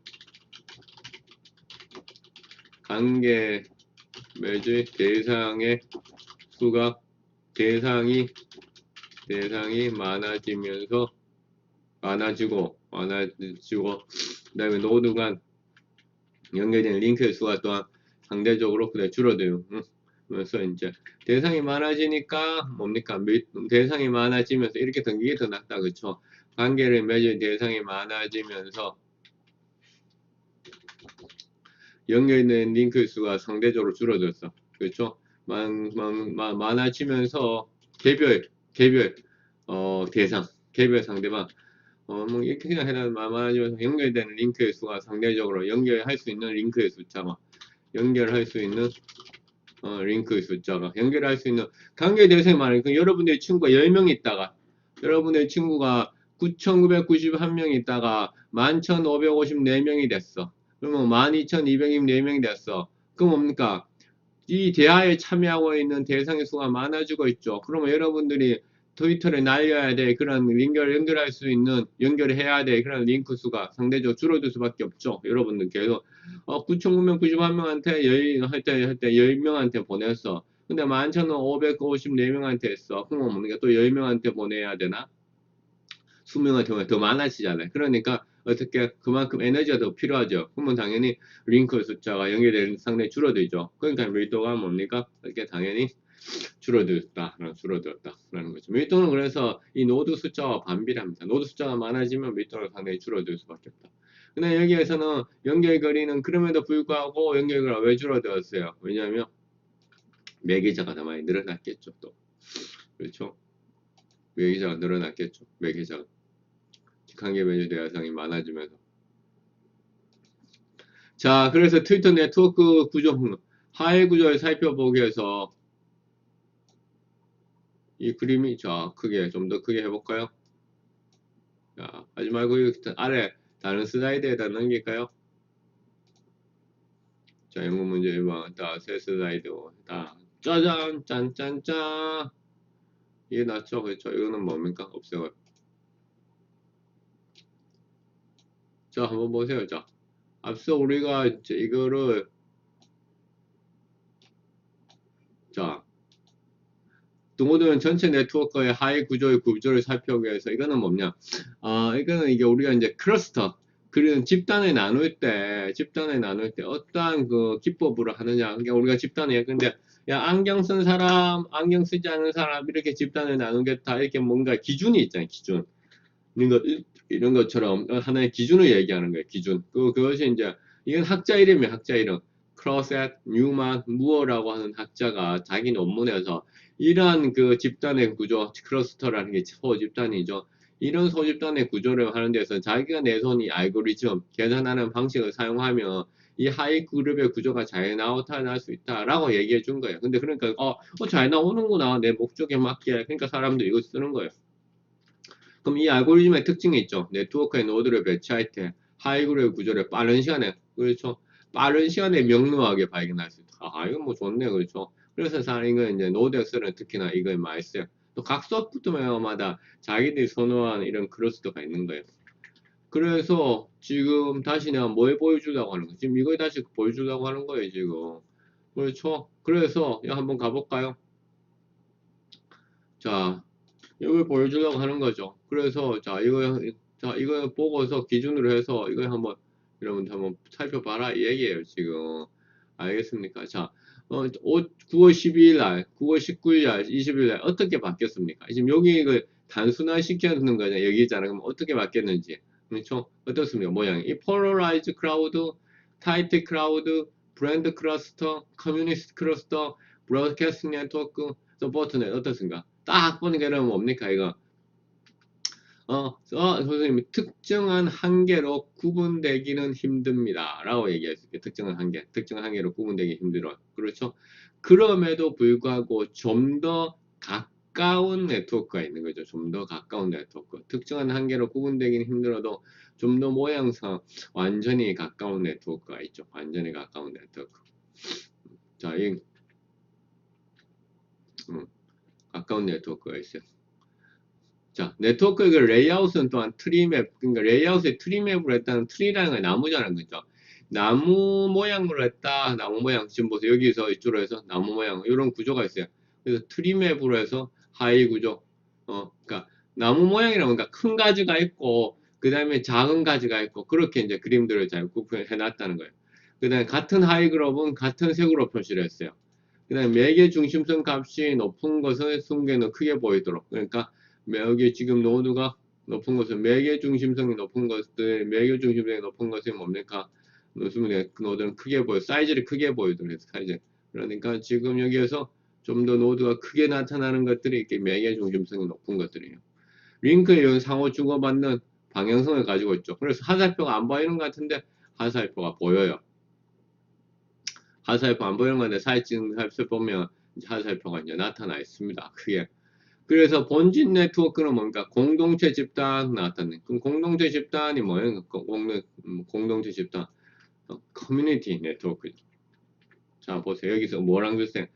대상의 수가 대상이 많아지고 그다음에 노드 간 연결된 링크의 수가 또한 상대적으로 그래 줄어들어요. 그래서 이제 대상이 많아지니까 뭡니까? 대상이 많아지면서 이렇게 이게 더 낫다, 그렇죠? 관계를 맺을 대상이 많아지면서 연결된 링크 수가 상대적으로 줄어들었어, 그렇죠? 많아지면서 개별 개별 상대방 뭐 이렇게 그냥 해라 많아지면서 연결되는 링크의 수가 상대적으로 연결할 수 있는 링크의 숫자가 연결할 수 있는 링크의 숫자가 연결할 수 있는 관계 대상이 많으니까 여러분의 친구가 10명 있다가 여러분의 친구가 9,991명 있다가 11,554명이 됐어. 그러면 12,204명이 됐어. 그럼 뭡니까? 이 대화에 참여하고 있는 대상의 수가 많아지고 있죠. 그러면 여러분들이 트위터를 날려야 돼. 그런 연결할 수 있는, 연결해야 돼. 그런 링크 수가 상대적으로 줄어들 수밖에 없죠. 여러분들께서 9,991명한테 10명한테 보냈어. 근데 11,554명한테 했어. 그럼 뭡니까? 또 10명한테 보내야 되나? 수명을 더 많아지잖아요. 그러니까 어떻게 그만큼 에너지가 더 필요하죠. 그러면 당연히 링크 숫자가 연결되는 상당히 줄어들죠. 그러니까 밀도가 뭡니까? 이렇게 당연히 줄어들었다라는 거죠. 밀도는 그래서 이 노드 숫자와 반비례합니다. 노드 숫자가 많아지면 밀도가 상당히 줄어들 수밖에 없다. 근데 여기에서는 연결거리는 그럼에도 불구하고 연결거리가 왜 줄어들었어요? 왜냐하면 매개자가 더 많이 늘어났겠죠. 또 그렇죠? 매개자가 늘어났겠죠. 매개자가 관계 메뉴 대화상이 많아지면서. 자, 그래서 트위터 네트워크 구조, 하위 구조를 살펴보기 위해서 이 그림이 크게, 좀 더 크게 해볼까요? 자, 하지 말고 아래 다른 슬라이드에다 넘길까요? 자, 영어 문제 1번, 새 슬라이드, 짜잔, 짠짠짠. 이게 낫죠? 그렇죠? 이거는 뭡니까? 없애요. 자, 한번 보세요. 자, 앞서 우리가 이제 이거를 자 모든 전체 네트워크의 하위 구조의 구조를 살펴보기 위해서 이거는 뭐냐? 이거는 이게 우리가 이제 클러스터 그리고 집단에 나눌 때 어떠한 그 기법으로 하느냐? 그러니까 우리가 집단이야. 근데 야 안경 쓴 사람, 안경 쓰지 않은 사람 이렇게 집단을 나누겠다 이렇게 뭔가 기준이 있잖아요. 기준 이런 것처럼 하나의 기준을 얘기하는 거예요. 기준. 그것이 이제 이건 학자 이름이에요. 학자 이름. 크로셋, 뉴만, 무어라고 하는 학자가 자기 논문에서 이러한 그 집단의 구조, 클러스터라는 게 소집단이죠. 이런 소집단의 구조를 하는 데서 자기가 내세운 이 알고리즘, 계산하는 방식을 사용하면 이 하위 그룹의 구조가 잘 나타날 수 있다라고 얘기해 준 거예요. 근데 그러니까 잘 나오는구나. 내 목적에 맞게. 그러니까 사람들이 이거 쓰는 거예요. 그럼 이 알고리즘의 특징이 있죠. 네트워크의 노드를 배치할 때 하위 그룹의 구조를 빠른 시간에 그렇죠. 빠른 시간에 명료하게 발견할 수 있다. 이건 뭐 좋네, 그렇죠. 그래서 사실 이건 이제 노드 엑셀은 특히나 이걸 많이 써요. 또 각 소프트웨어마다 자기들이 선호하는 이런 클러스터가 있는 거예요. 그래서 지금 다시 내가 뭘 보여주려고 하는 거야? 지금 이걸 다시 보여주려고 하는 거예요, 지금. 그렇죠. 그래서 한번 가볼까요? 자, 이걸 보여주려고 하는 거죠. 그래서 이거 보고서 기준으로 해서 이걸 한번 여러분 한번 살펴봐라 이 얘기예요. 지금 알겠습니까? 자, 9월 12일 날, 9월 19일 날, 20일 날 어떻게 바뀌었습니까? 지금 여기 이걸 단순화시켜주는 거냐 여기 있잖아요. 그럼 어떻게 바뀌었는지 그렇죠? 어떻습니까? 모양이 이 폴러라이즈 크라우드, 타이트 크라우드, 브랜드 클러스터, 커뮤니티 클러스터, 브로드캐스팅 네트워크, 서포트넷 어떻습니까? 딱 보니까 이러면 뭡니까 이거 선생님 특정한 한계로 구분되기는 힘듭니다 라고 얘기했어요. 특정한 한계로 구분되기 힘들어. 그렇죠? 그럼에도 불구하고 좀 더 가까운 네트워크가 있는 거죠. 좀 더 가까운 네트워크. 특정한 한계로 구분되기는 힘들어도 좀 더 모양상 완전히 가까운 네트워크가 있죠. 완전히 가까운 네트워크. 자, 가까운 네트워크가 있어요. 자, 네트워크의 그 레이아웃은 또한 트리맵, 그러니까 레이아웃에 트리맵으로 했다는 트리라는 게 나무잖아요. 그죠? 나무 모양으로 했다. 나무 모양. 지금 보세요. 여기서 이쪽으로 해서 나무 모양. 이런 구조가 있어요. 그래서 트리맵으로 해서 하이 구조. 그러니까 나무 모양이라고 그러니까 큰 가지가 있고, 그 다음에 작은 가지가 있고, 그렇게 이제 그림들을 잘 구분해 놨다는 거예요. 그 다음에 같은 하이 그룹은 같은 색으로 표시를 했어요. 그 다음에 매개 중심성 값이 높은 것을 숨겨놓 크게 보이도록. 그러니까 여기 지금 노드가 높은 것은 매개 중심성이 높은 것들, 매개 중심성이 높은 것이 뭡니까? 노드는 크게 보여, 사이즈를 크게 보이도록 해서 사이즈. 그러니까 지금 여기에서 좀 더 노드가 크게 나타나는 것들이 이렇게 매개 중심성이 높은 것들이에요. 링크의 상호 주고받는 방향성을 가지고 있죠. 그래서 하살표가 안 보이는 것 같은데 하살표가 보여요. 하살표 안 보이는 건데 사진 살펴보면 하살표가 이제 나타나 있습니다. 크게. 그래서 본진 네트워크는 뭔가 공동체 집단 나타내. 그럼 공동체 집단이 뭐예요? 공동체 집단. 커뮤니티 네트워크. 자, 보세요. 여기서 뭐랑 글쎄.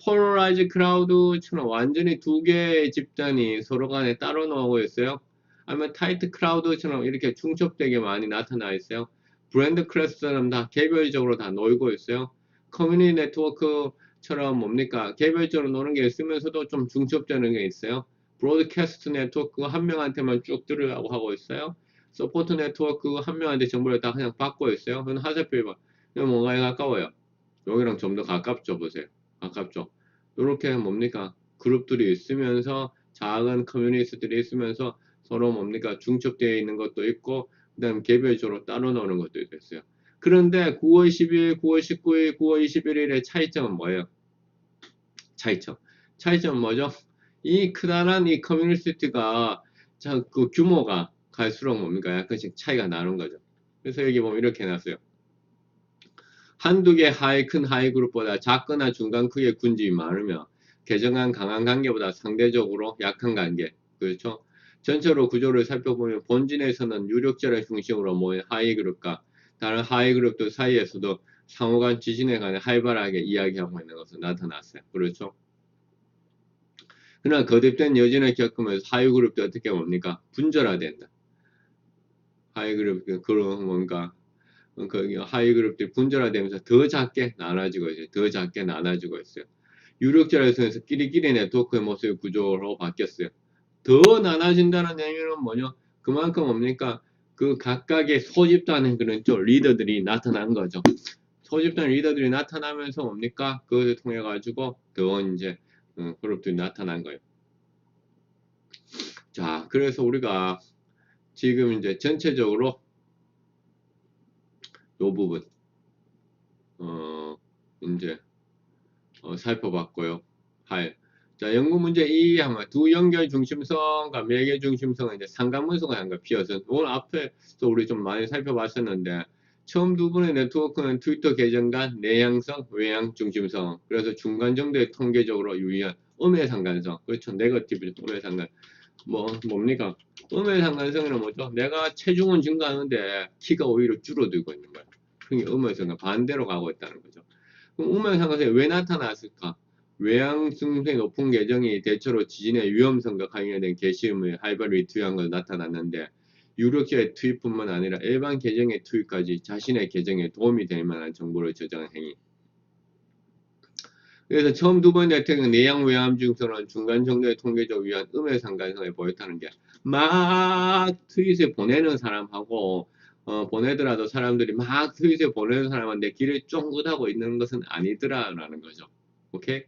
폴라라이즈 크라우드처럼 완전히 두 개의 집단이 서로 간에 따로 나오고 있어요. 아니면 타이트 크라우드처럼 이렇게 중첩되게 많이 나타나 있어요. 브랜드 클래스처럼 다 개별적으로 다 놀고 있어요. 커뮤니티 네트워크처럼 뭡니까? 개별적으로 노는 게 있으면서도 좀 중첩되는 게 있어요. 브로드캐스트 네트워크 한 명한테만 쭉 들으라고 하고 있어요. 서포트 네트워크 한 명한테 정보를 다 그냥 받고 있어요. 그건 하세표 봐. 이건 뭔가에 가까워요. 여기랑 좀 더 가깝죠, 보세요. 가깝죠. 이렇게 뭡니까? 그룹들이 있으면서 작은 커뮤니티들이 있으면서 서로 뭡니까? 중첩되어 있는 것도 있고 그 다음 개별적으로 따로 노는 것도 있어요. 그런데 9월 12일, 9월 19일, 9월 21일의 차이점은 뭐예요? 차이점은 뭐죠? 이 크다란 이 커뮤니티가 그 규모가 갈수록 뭡니까? 약간씩 차이가 나는 거죠. 그래서 여기 보면 이렇게 해놨어요. 한두 개 큰 하이 그룹보다 작거나 중간 크기의 군집이 많으며 개정한 강한 관계보다 상대적으로 약한 관계. 그렇죠? 전체로 구조를 살펴보면 본진에서는 유력자를 중심으로 모인 하이 그룹과 다른 하이 그룹들 사이에서도 상호간 지진에 관해 활발하게 이야기하고 있는 것으로 나타났어요. 그렇죠? 그러나 거듭된 여진을 겪으면서 하이 그룹도 어떻게 뭡니까? 분절화된다. 하이 그룹, 그런 뭔가 그 하위 그룹들이 분절화되면서 더 작게 나눠지고 있어요. 더 작게 나눠지고 있어요. 유력자에서 끼리끼리 네트워크의 모습의 구조로 바뀌었어요. 더 나눠진다는 의미는 뭐냐? 그만큼 뭡니까? 그 각각의 소집단의 그런 쪽 리더들이 나타난 거죠. 소집단 리더들이 나타나면서 뭡니까? 그것을 통해 가지고 더 이제 그룹들이 나타난 거예요. 자, 그래서 우리가 지금 이제 전체적으로 이 부분 이제 살펴봤고요. 자, 연구 문제 2 하면 두 연결 중심성과 매개 중심성은 이제 상관문서가 한 거 비어서 오늘 앞에서 우리 좀 많이 살펴봤었는데 처음 두 분의 네트워크는 트위터 계정 간 내향성, 외향 중심성. 그래서 중간 정도의 통계적으로 유의한 음의 상관성. 그렇죠. 네거티브 음의 상관. 뭡니까? 음의 상관성이란 뭐죠? 내가 체중은 증가하는데 키가 오히려 줄어들고 있는 거야. 그게 음의 상관 반대로 가고 있다는 거죠. 그럼 음의 상관성이 왜 나타났을까? 외향 중심성이 높은 계정이 대체로 지진의 위험성과 관련된 게시음의 활발히 리트윗한 것으로 나타났는데 유력자의 투입뿐만 아니라 일반 계정의 투입까지 자신의 계정에 도움이 될 만한 정보를 저장한 행위. 그래서 처음 두 번째 혜택은 내양 외함 중에서는 중간 정도의 통계적 위한 음의 상관성을 보였다는 게 막 트윗을 보내는 사람하고 보내더라도 사람들이 막 트윗을 보내는 사람한테 길을 쫑긋하고 있는 것은 아니더라라는 거죠. 오케이?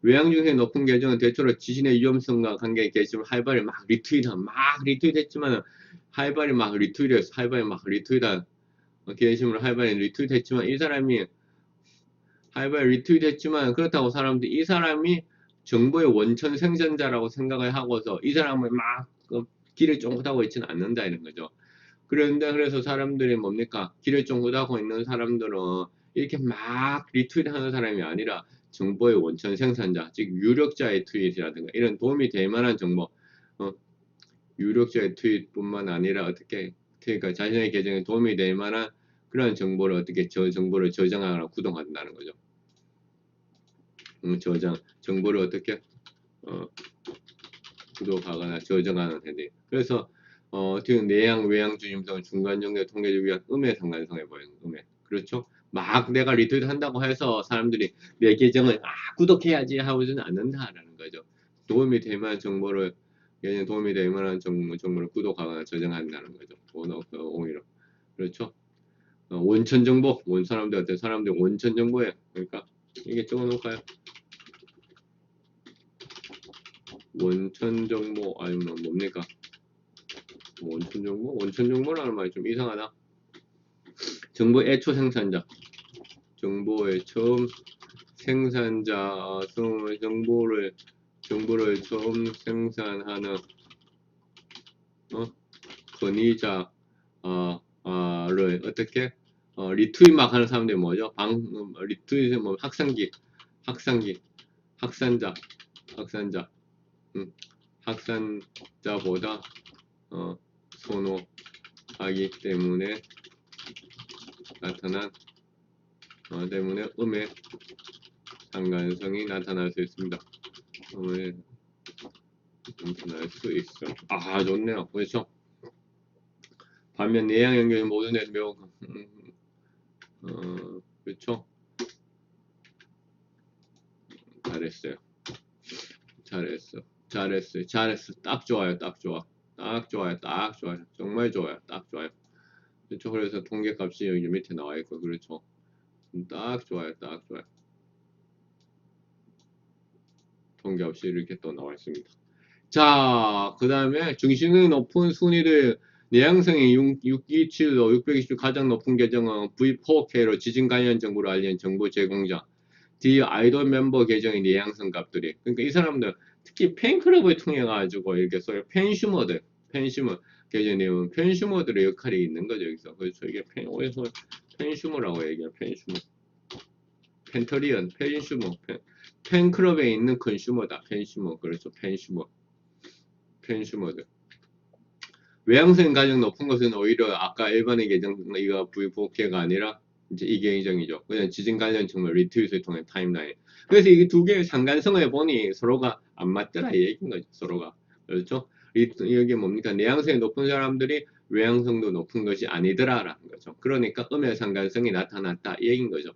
외향 중에 높은 계정은 대체로 지진의 위험성과 관계에 게시물 활발히 막 리트윗했지만 활발히 막 리트윗했어. 활발히 막 리트윗한 게시물을 활발히 리트윗했지만 이 사람이 활발히 리트윗했지만 그렇다고 사람들이 이 사람이 정보의 원천 생산자라고 생각을 하고서 이 사람을 막 길을 쫑긋하고 있지는 않는다 이런 거죠. 그런데 그래서 사람들이 뭡니까? 길을 쫑긋하고 있는 사람들은 이렇게 막 리트윗하는 사람이 아니라 정보의 원천 생산자, 즉 유력자의 트윗이라든가 이런 도움이 될 만한 정보, 유력자의 트윗뿐만 아니라 어떻게 그러니까 자신의 계정에 도움이 될 만한 그런 정보를 어떻게 정보를 저장하거나 구동한다는 거죠. 정보를 어떻게 구독하거나 저장하는 헤드. 그래서 지금 내양, 외양 중심성 중간 정도의 통계를 위한 음의 상관성에 보이는 음의. 그렇죠? 막 내가 리트윗 한다고 해서 사람들이 내 계정을 구독해야지 하고는 않는다라는 거죠. 도움이 될 만한 정보를 도움이 될 만한 정보를 구독하거나 저장한다는 거죠. 오히려 그렇죠? 원천 정보, 어떤 사람들 원천 정보에 그러니까 이게 적어놓을까요? 원천 정보 아니면 뭡니까? 원천 정보? 원천 정보라는 말이 좀 이상하다. 정보 애초 생산자. 정보의 처음 생산자 정보를 처음 생산하는 권위자를 어떻게 리트윗 막 하는 사람들이 뭐죠? 리트윗은 뭐 학산자 학산자보다 선호하기 때문에 나타난 때문에 음의 상관성이 나타날 수 있습니다. 음의 나타날 수 있어. 좋네요. 그렇죠? 반면 내양 연결이 모든 데 매우 그렇죠? 잘했어. 딱 좋아요. 정말 좋아요. 딱 좋아요. 그렇죠? 그래서 통계값이 여기 밑에 나와 있고 그렇죠? 딱 좋아요. 통계값이 이렇게 또 나와 있습니다. 자, 그 다음에 중심이 높은 순위들 내향성이 627도 620도 가장 높은 계정은 V4K로 지진 관련 정보를 알리는 정보 제공자. D 아이돌 멤버 계정의 내향성 값들이. 그러니까 이 사람들 특히 팬클럽을 통해 가지고 이렇게 소위 팬슈머 계정에 내용 팬슈머들의 역할이 있는 거죠 여기서. 그래서 이게 어디서 팬슈머라고 얘기해요. 팬터리언, 팬클럽에 있는 컨슈머다. 그렇죠. 팬슈머들. 외향성 가장 높은 것은 오히려 아까 일반의 계정 이거 V4K가 아니라 이제 이 계정이죠. 그냥 지진 관련 정말 리트윗을 통해 타임라인. 그래서 이 두 개의 상관성을 보니 서로가 안 맞더라 이 얘기인 거죠. 서로가. 그렇죠? 여기 뭡니까? 내향성이 높은 사람들이 외향성도 높은 것이 아니더라라는 거죠. 그러니까 음의 상관성이 나타났다 이 얘기인 거죠.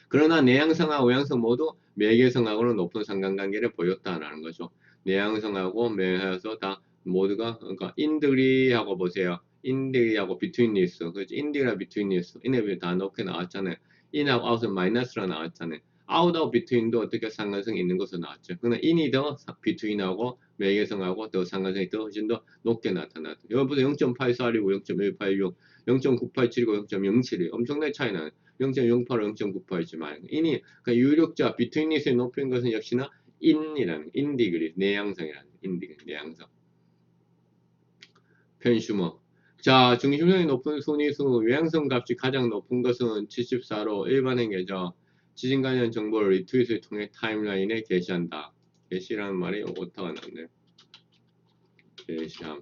그러나 내향성하고 외향성 모두 매개성하고는 높은 상관관계를 보였다라는 거죠. 내향성하고 매해서 다 모두가 그러니까 인들이하고 보세요. 인들이하고 betweenness, 그렇지? 인들이랑 betweenness, 인에 다 높게 나왔잖아요. in하고 out은 마이너스로 나왔잖아요. out하고 between도 어떻게 상관성이 있는 것으로 나왔죠. 그러나 in이 더 between하고 매개성하고 더 상관성이 더 훨씬 더 높게 나타났죠. 여기보다 0.84이고 0.186, 0.987이고 0.07이 엄청나게 차이 나요. 0.08, 0.98이지만 인이 그러니까 유력자 betweenness의 높인 것은 역시나 in이라는 인디그리 내향성이라는 인디그리 내향성. 펜슈머. 자, 중심성이 높은 순위수 외향성 값이 가장 높은 것은 74로 일반 행계죠. 지진 관련 정보를 리트윗을 통해 타임라인에 게시한다. 게시라는 말이 오타가 났네요. 게시함.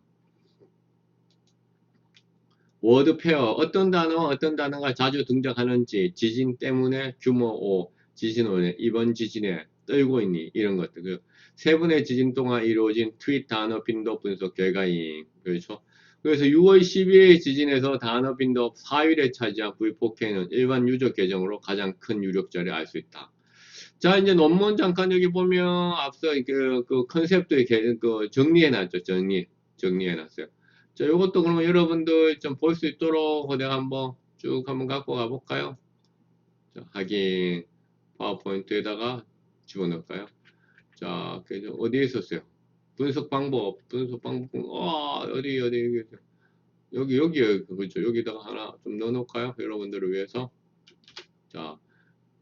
워드 페어. 어떤 단어가 자주 등장하는지, 지진 때문에 규모 5, 지진 5에 이번 지진에 떨고 있니? 이런 것들. 그 세 분의 지진 동안 이루어진 트윗 단어 빈도 분석 결과인. 그렇죠? 그래서 6월 12일 지진에서 단어 빈도 4위를 차지한 V4K는 일반 유저 계정으로 가장 큰 유력자를 알 수 있다. 자, 이제 논문 잠깐 여기 보면 앞서 그 컨셉도 정리해놨죠. 정리해놨어요. 자, 요것도 그러면 여러분들 좀 볼 수 있도록 내가 쭉 한번 갖고 가볼까요? 자, 확인. 파워포인트에다가 집어넣을까요? 자, 어디에 있었어요? 분석 방법, 어디, 여기, 그렇죠. 여기다가 하나 좀 넣어놓을까요? 여러분들을 위해서. 자,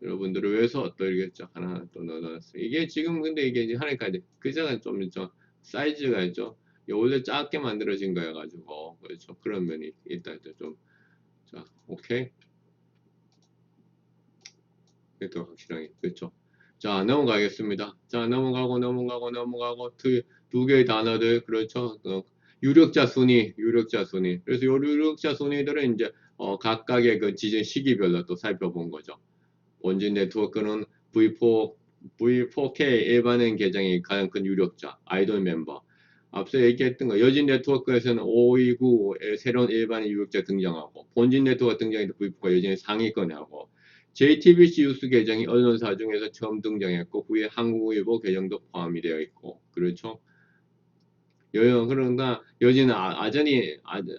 여러분들을 위해서 또 이렇게 하나 또 넣어놨어요. 이게 지금 근데 이게 이제 하니까 이제 그전에 좀 사이즈가 있죠. 원래 작게 만들어진 거여가지고 그렇죠. 그런 면이 일단 좀 자, 오케이. 이것도 확실하게 그렇죠. 자, 넘어가겠습니다. 자, 넘어가고 두 개의 단어들 그렇죠. 유력자 순위. 그래서 요 유력자 순위들은 이제 각각의 그 지진 시기별로 또 살펴본 거죠. 원진 네트워크는 V4K 일반인 계정이 가장 큰 유력자, 아이돌 멤버. 앞서 얘기했던 거, 여진 네트워크에서는 529의 새로운 일반인 유력자 등장하고, 본진 네트워크 등장해도 V4가 여전히 상위권에 하고, JTBC 뉴스 계정이 언론사 중에서 처음 등장했고, 후에 한국일보 계정도 포함이 되어 있고, 그렇죠? 그러나 여진은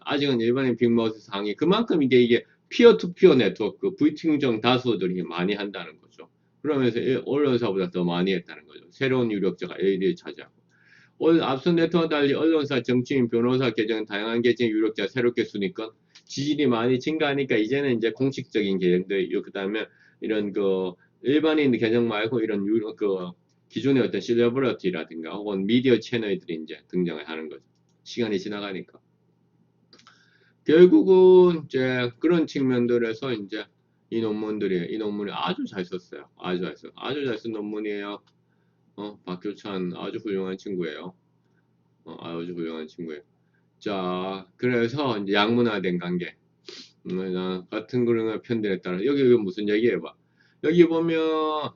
아직은 일반인 빅마우스 상위. 그만큼 이게 피어투피어 네트워크, 불특정 다수들이 많이 한다는 거죠. 그러면서 언론사보다 더 많이 했다는 거죠. 새로운 유력자가 AD를 차지하고. 앞선 네트워크와 달리 언론사, 정치인, 변호사 계정은 다양한 계정의 유력자가 새롭게 쓰니까 지질이 많이 증가하니까 이제는 이제 공식적인 계정들, 그 다음에 이런 일반인 계정 말고 이런 기존의 어떤 셀러브리티라든가 혹은 미디어 채널들이 이제 등장을 하는 거죠. 시간이 지나가니까. 결국은 이제 그런 측면들에서 이제 이 논문이 아주 잘 썼어요. 아주 잘 쓴 논문이에요. 박효찬 아주 훌륭한 친구예요. 아주 훌륭한 친구예요. 자, 그래서 이제 양문화된 관계. 같은 그림의 편들에 따라 여기 무슨 얘기해 봐. 여기 보면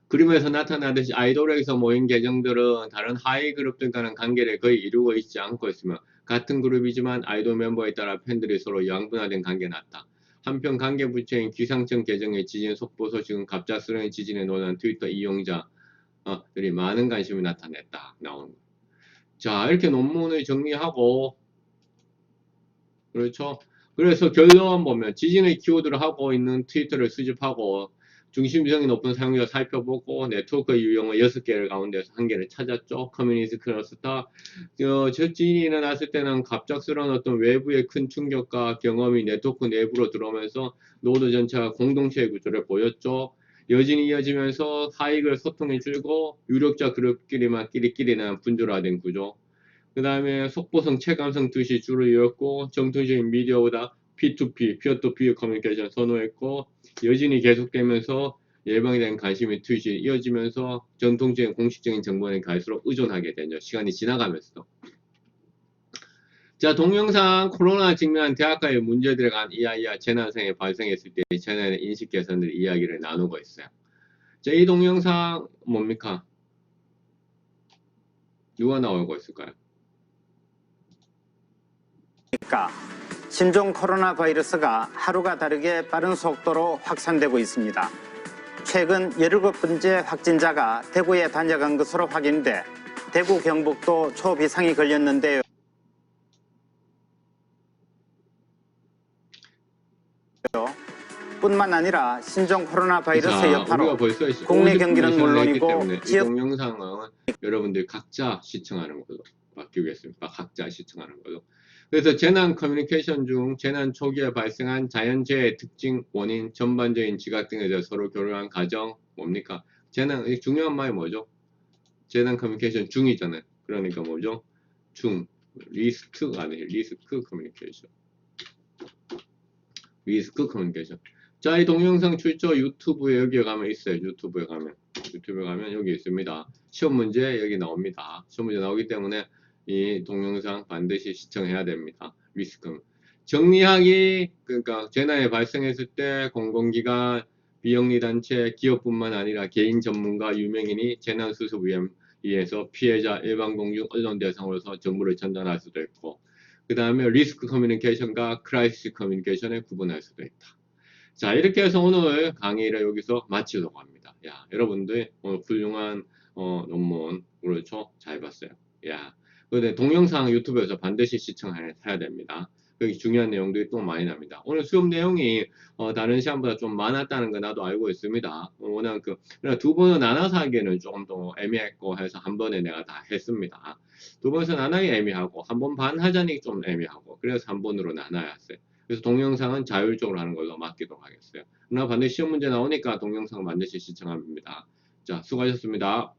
그림에서 나타나듯이 아이돌에서 모인 계정들은 다른 하위 그룹들과는 관계를 거의 이루고 있지 않고 있으며 같은 그룹이지만 아이돌 멤버에 따라 팬들이 서로 양분화된 관계가 났다. 한편 관계 부처인 기상청 계정의 지진 속보 소식은 갑작스러운 지진에 놀란 트위터 이용자들이 많은 관심을 나타냈다. 나오는 거. 자, 이렇게 논문을 정리하고 그렇죠. 그래서 결론 보면 지진의 키워드를 하고 있는 트위터를 수집하고 중심성이 높은 사용자 살펴보고 네트워크 유형을 6개를 가운데서 1개를 찾았죠. 커뮤니티 클러스터. 지진이 일어났을 때는 갑작스러운 어떤 외부의 큰 충격과 경험이 네트워크 내부로 들어오면서 노드 전체가 공동체의 구조를 보였죠. 여진이 이어지면서 사익을 소통해 줄고 유력자 그룹끼리만 끼리끼리는 분조화된 구조. 그 다음에 속보성, 체감성 뜻이 주로 이었고 정통적인 미디어보다 P2P, 피어-투-피어 커뮤니케이션 선호했고 여진이 계속되면서 예방에 대한 관심이 트윗이 이어지면서 전통적인 공식적인 정보에 갈수록 의존하게 되죠. 시간이 지나가면서. 자, 동영상 코로나 직면한 대학가의 문제들에 관한 이야기와 재난상에 발생했을 때 재난의 인식 개선들 이야기를 나누고 있어요. 자, 이 동영상 뭡니까? 누가 나오고 있을까요? 신종 코로나 바이러스가 하루가 다르게 빠른 속도로 확산되고 있습니다. 최근 17번째 확진자가 대구에 다녀간 것으로 확인돼 대구 경북도 초비상이 걸렸는데요. 뿐만 아니라 신종 코로나 바이러스 여파로 국내 경기는 물론이고 지역 동영상은 여러분들 각자 시청하는 걸로 바뀌겠습니다. 각자 시청하는 걸로. 그래서 재난 커뮤니케이션 중 재난 초기에 발생한 자연재해의 특징, 원인, 전반적인 지각 등에 대해 서로 교류한 과정 뭡니까? 재난 중요한 말이 뭐죠? 재난 커뮤니케이션 중이잖아요. 그러니까 뭐죠? 중 리스크가 아니에요. 리스크 커뮤니케이션. 리스크 커뮤니케이션. 자, 이 동영상 출처 유튜브에 여기에 가면 있어요. 유튜브에 가면 여기 있습니다. 시험 문제 여기 나옵니다. 시험 문제 나오기 때문에 이 동영상 반드시 시청해야 됩니다. 리스크. 정리하기, 그러니까 재난이 발생했을 때 공공기관, 비영리단체, 기업뿐만 아니라 개인 전문가, 유명인이 재난수습위원회에서 피해자, 일반공중, 언론 대상으로서 정보를 전달할 수도 있고, 그 다음에 리스크 커뮤니케이션과 크라이시스 커뮤니케이션을 구분할 수도 있다. 자, 이렇게 해서 오늘 강의를 여기서 마치도록 합니다. 야, 여러분들 오늘 훌륭한 논문 그렇죠? 잘 봤어요. 야, 근데 동영상 유튜브에서 반드시 시청해야 됩니다. 여기 중요한 내용들이 또 많이 납니다. 오늘 수업 내용이 다른 시간보다 좀 많았다는 거 나도 알고 있습니다. 워낙 두 번을 나눠서 하기에는 조금 더 애매했고 해서 한 번에 내가 다 했습니다. 두 번에서 나눠기 애매하고 한 번 반 하자니 좀 애매하고 그래서 한 번으로 나눠야 했어요. 그래서 동영상은 자율적으로 하는 걸로 맡기도록 하겠어요. 그러나 반드시 시험 문제 나오니까 동영상 반드시 시청합니다. 자, 수고하셨습니다.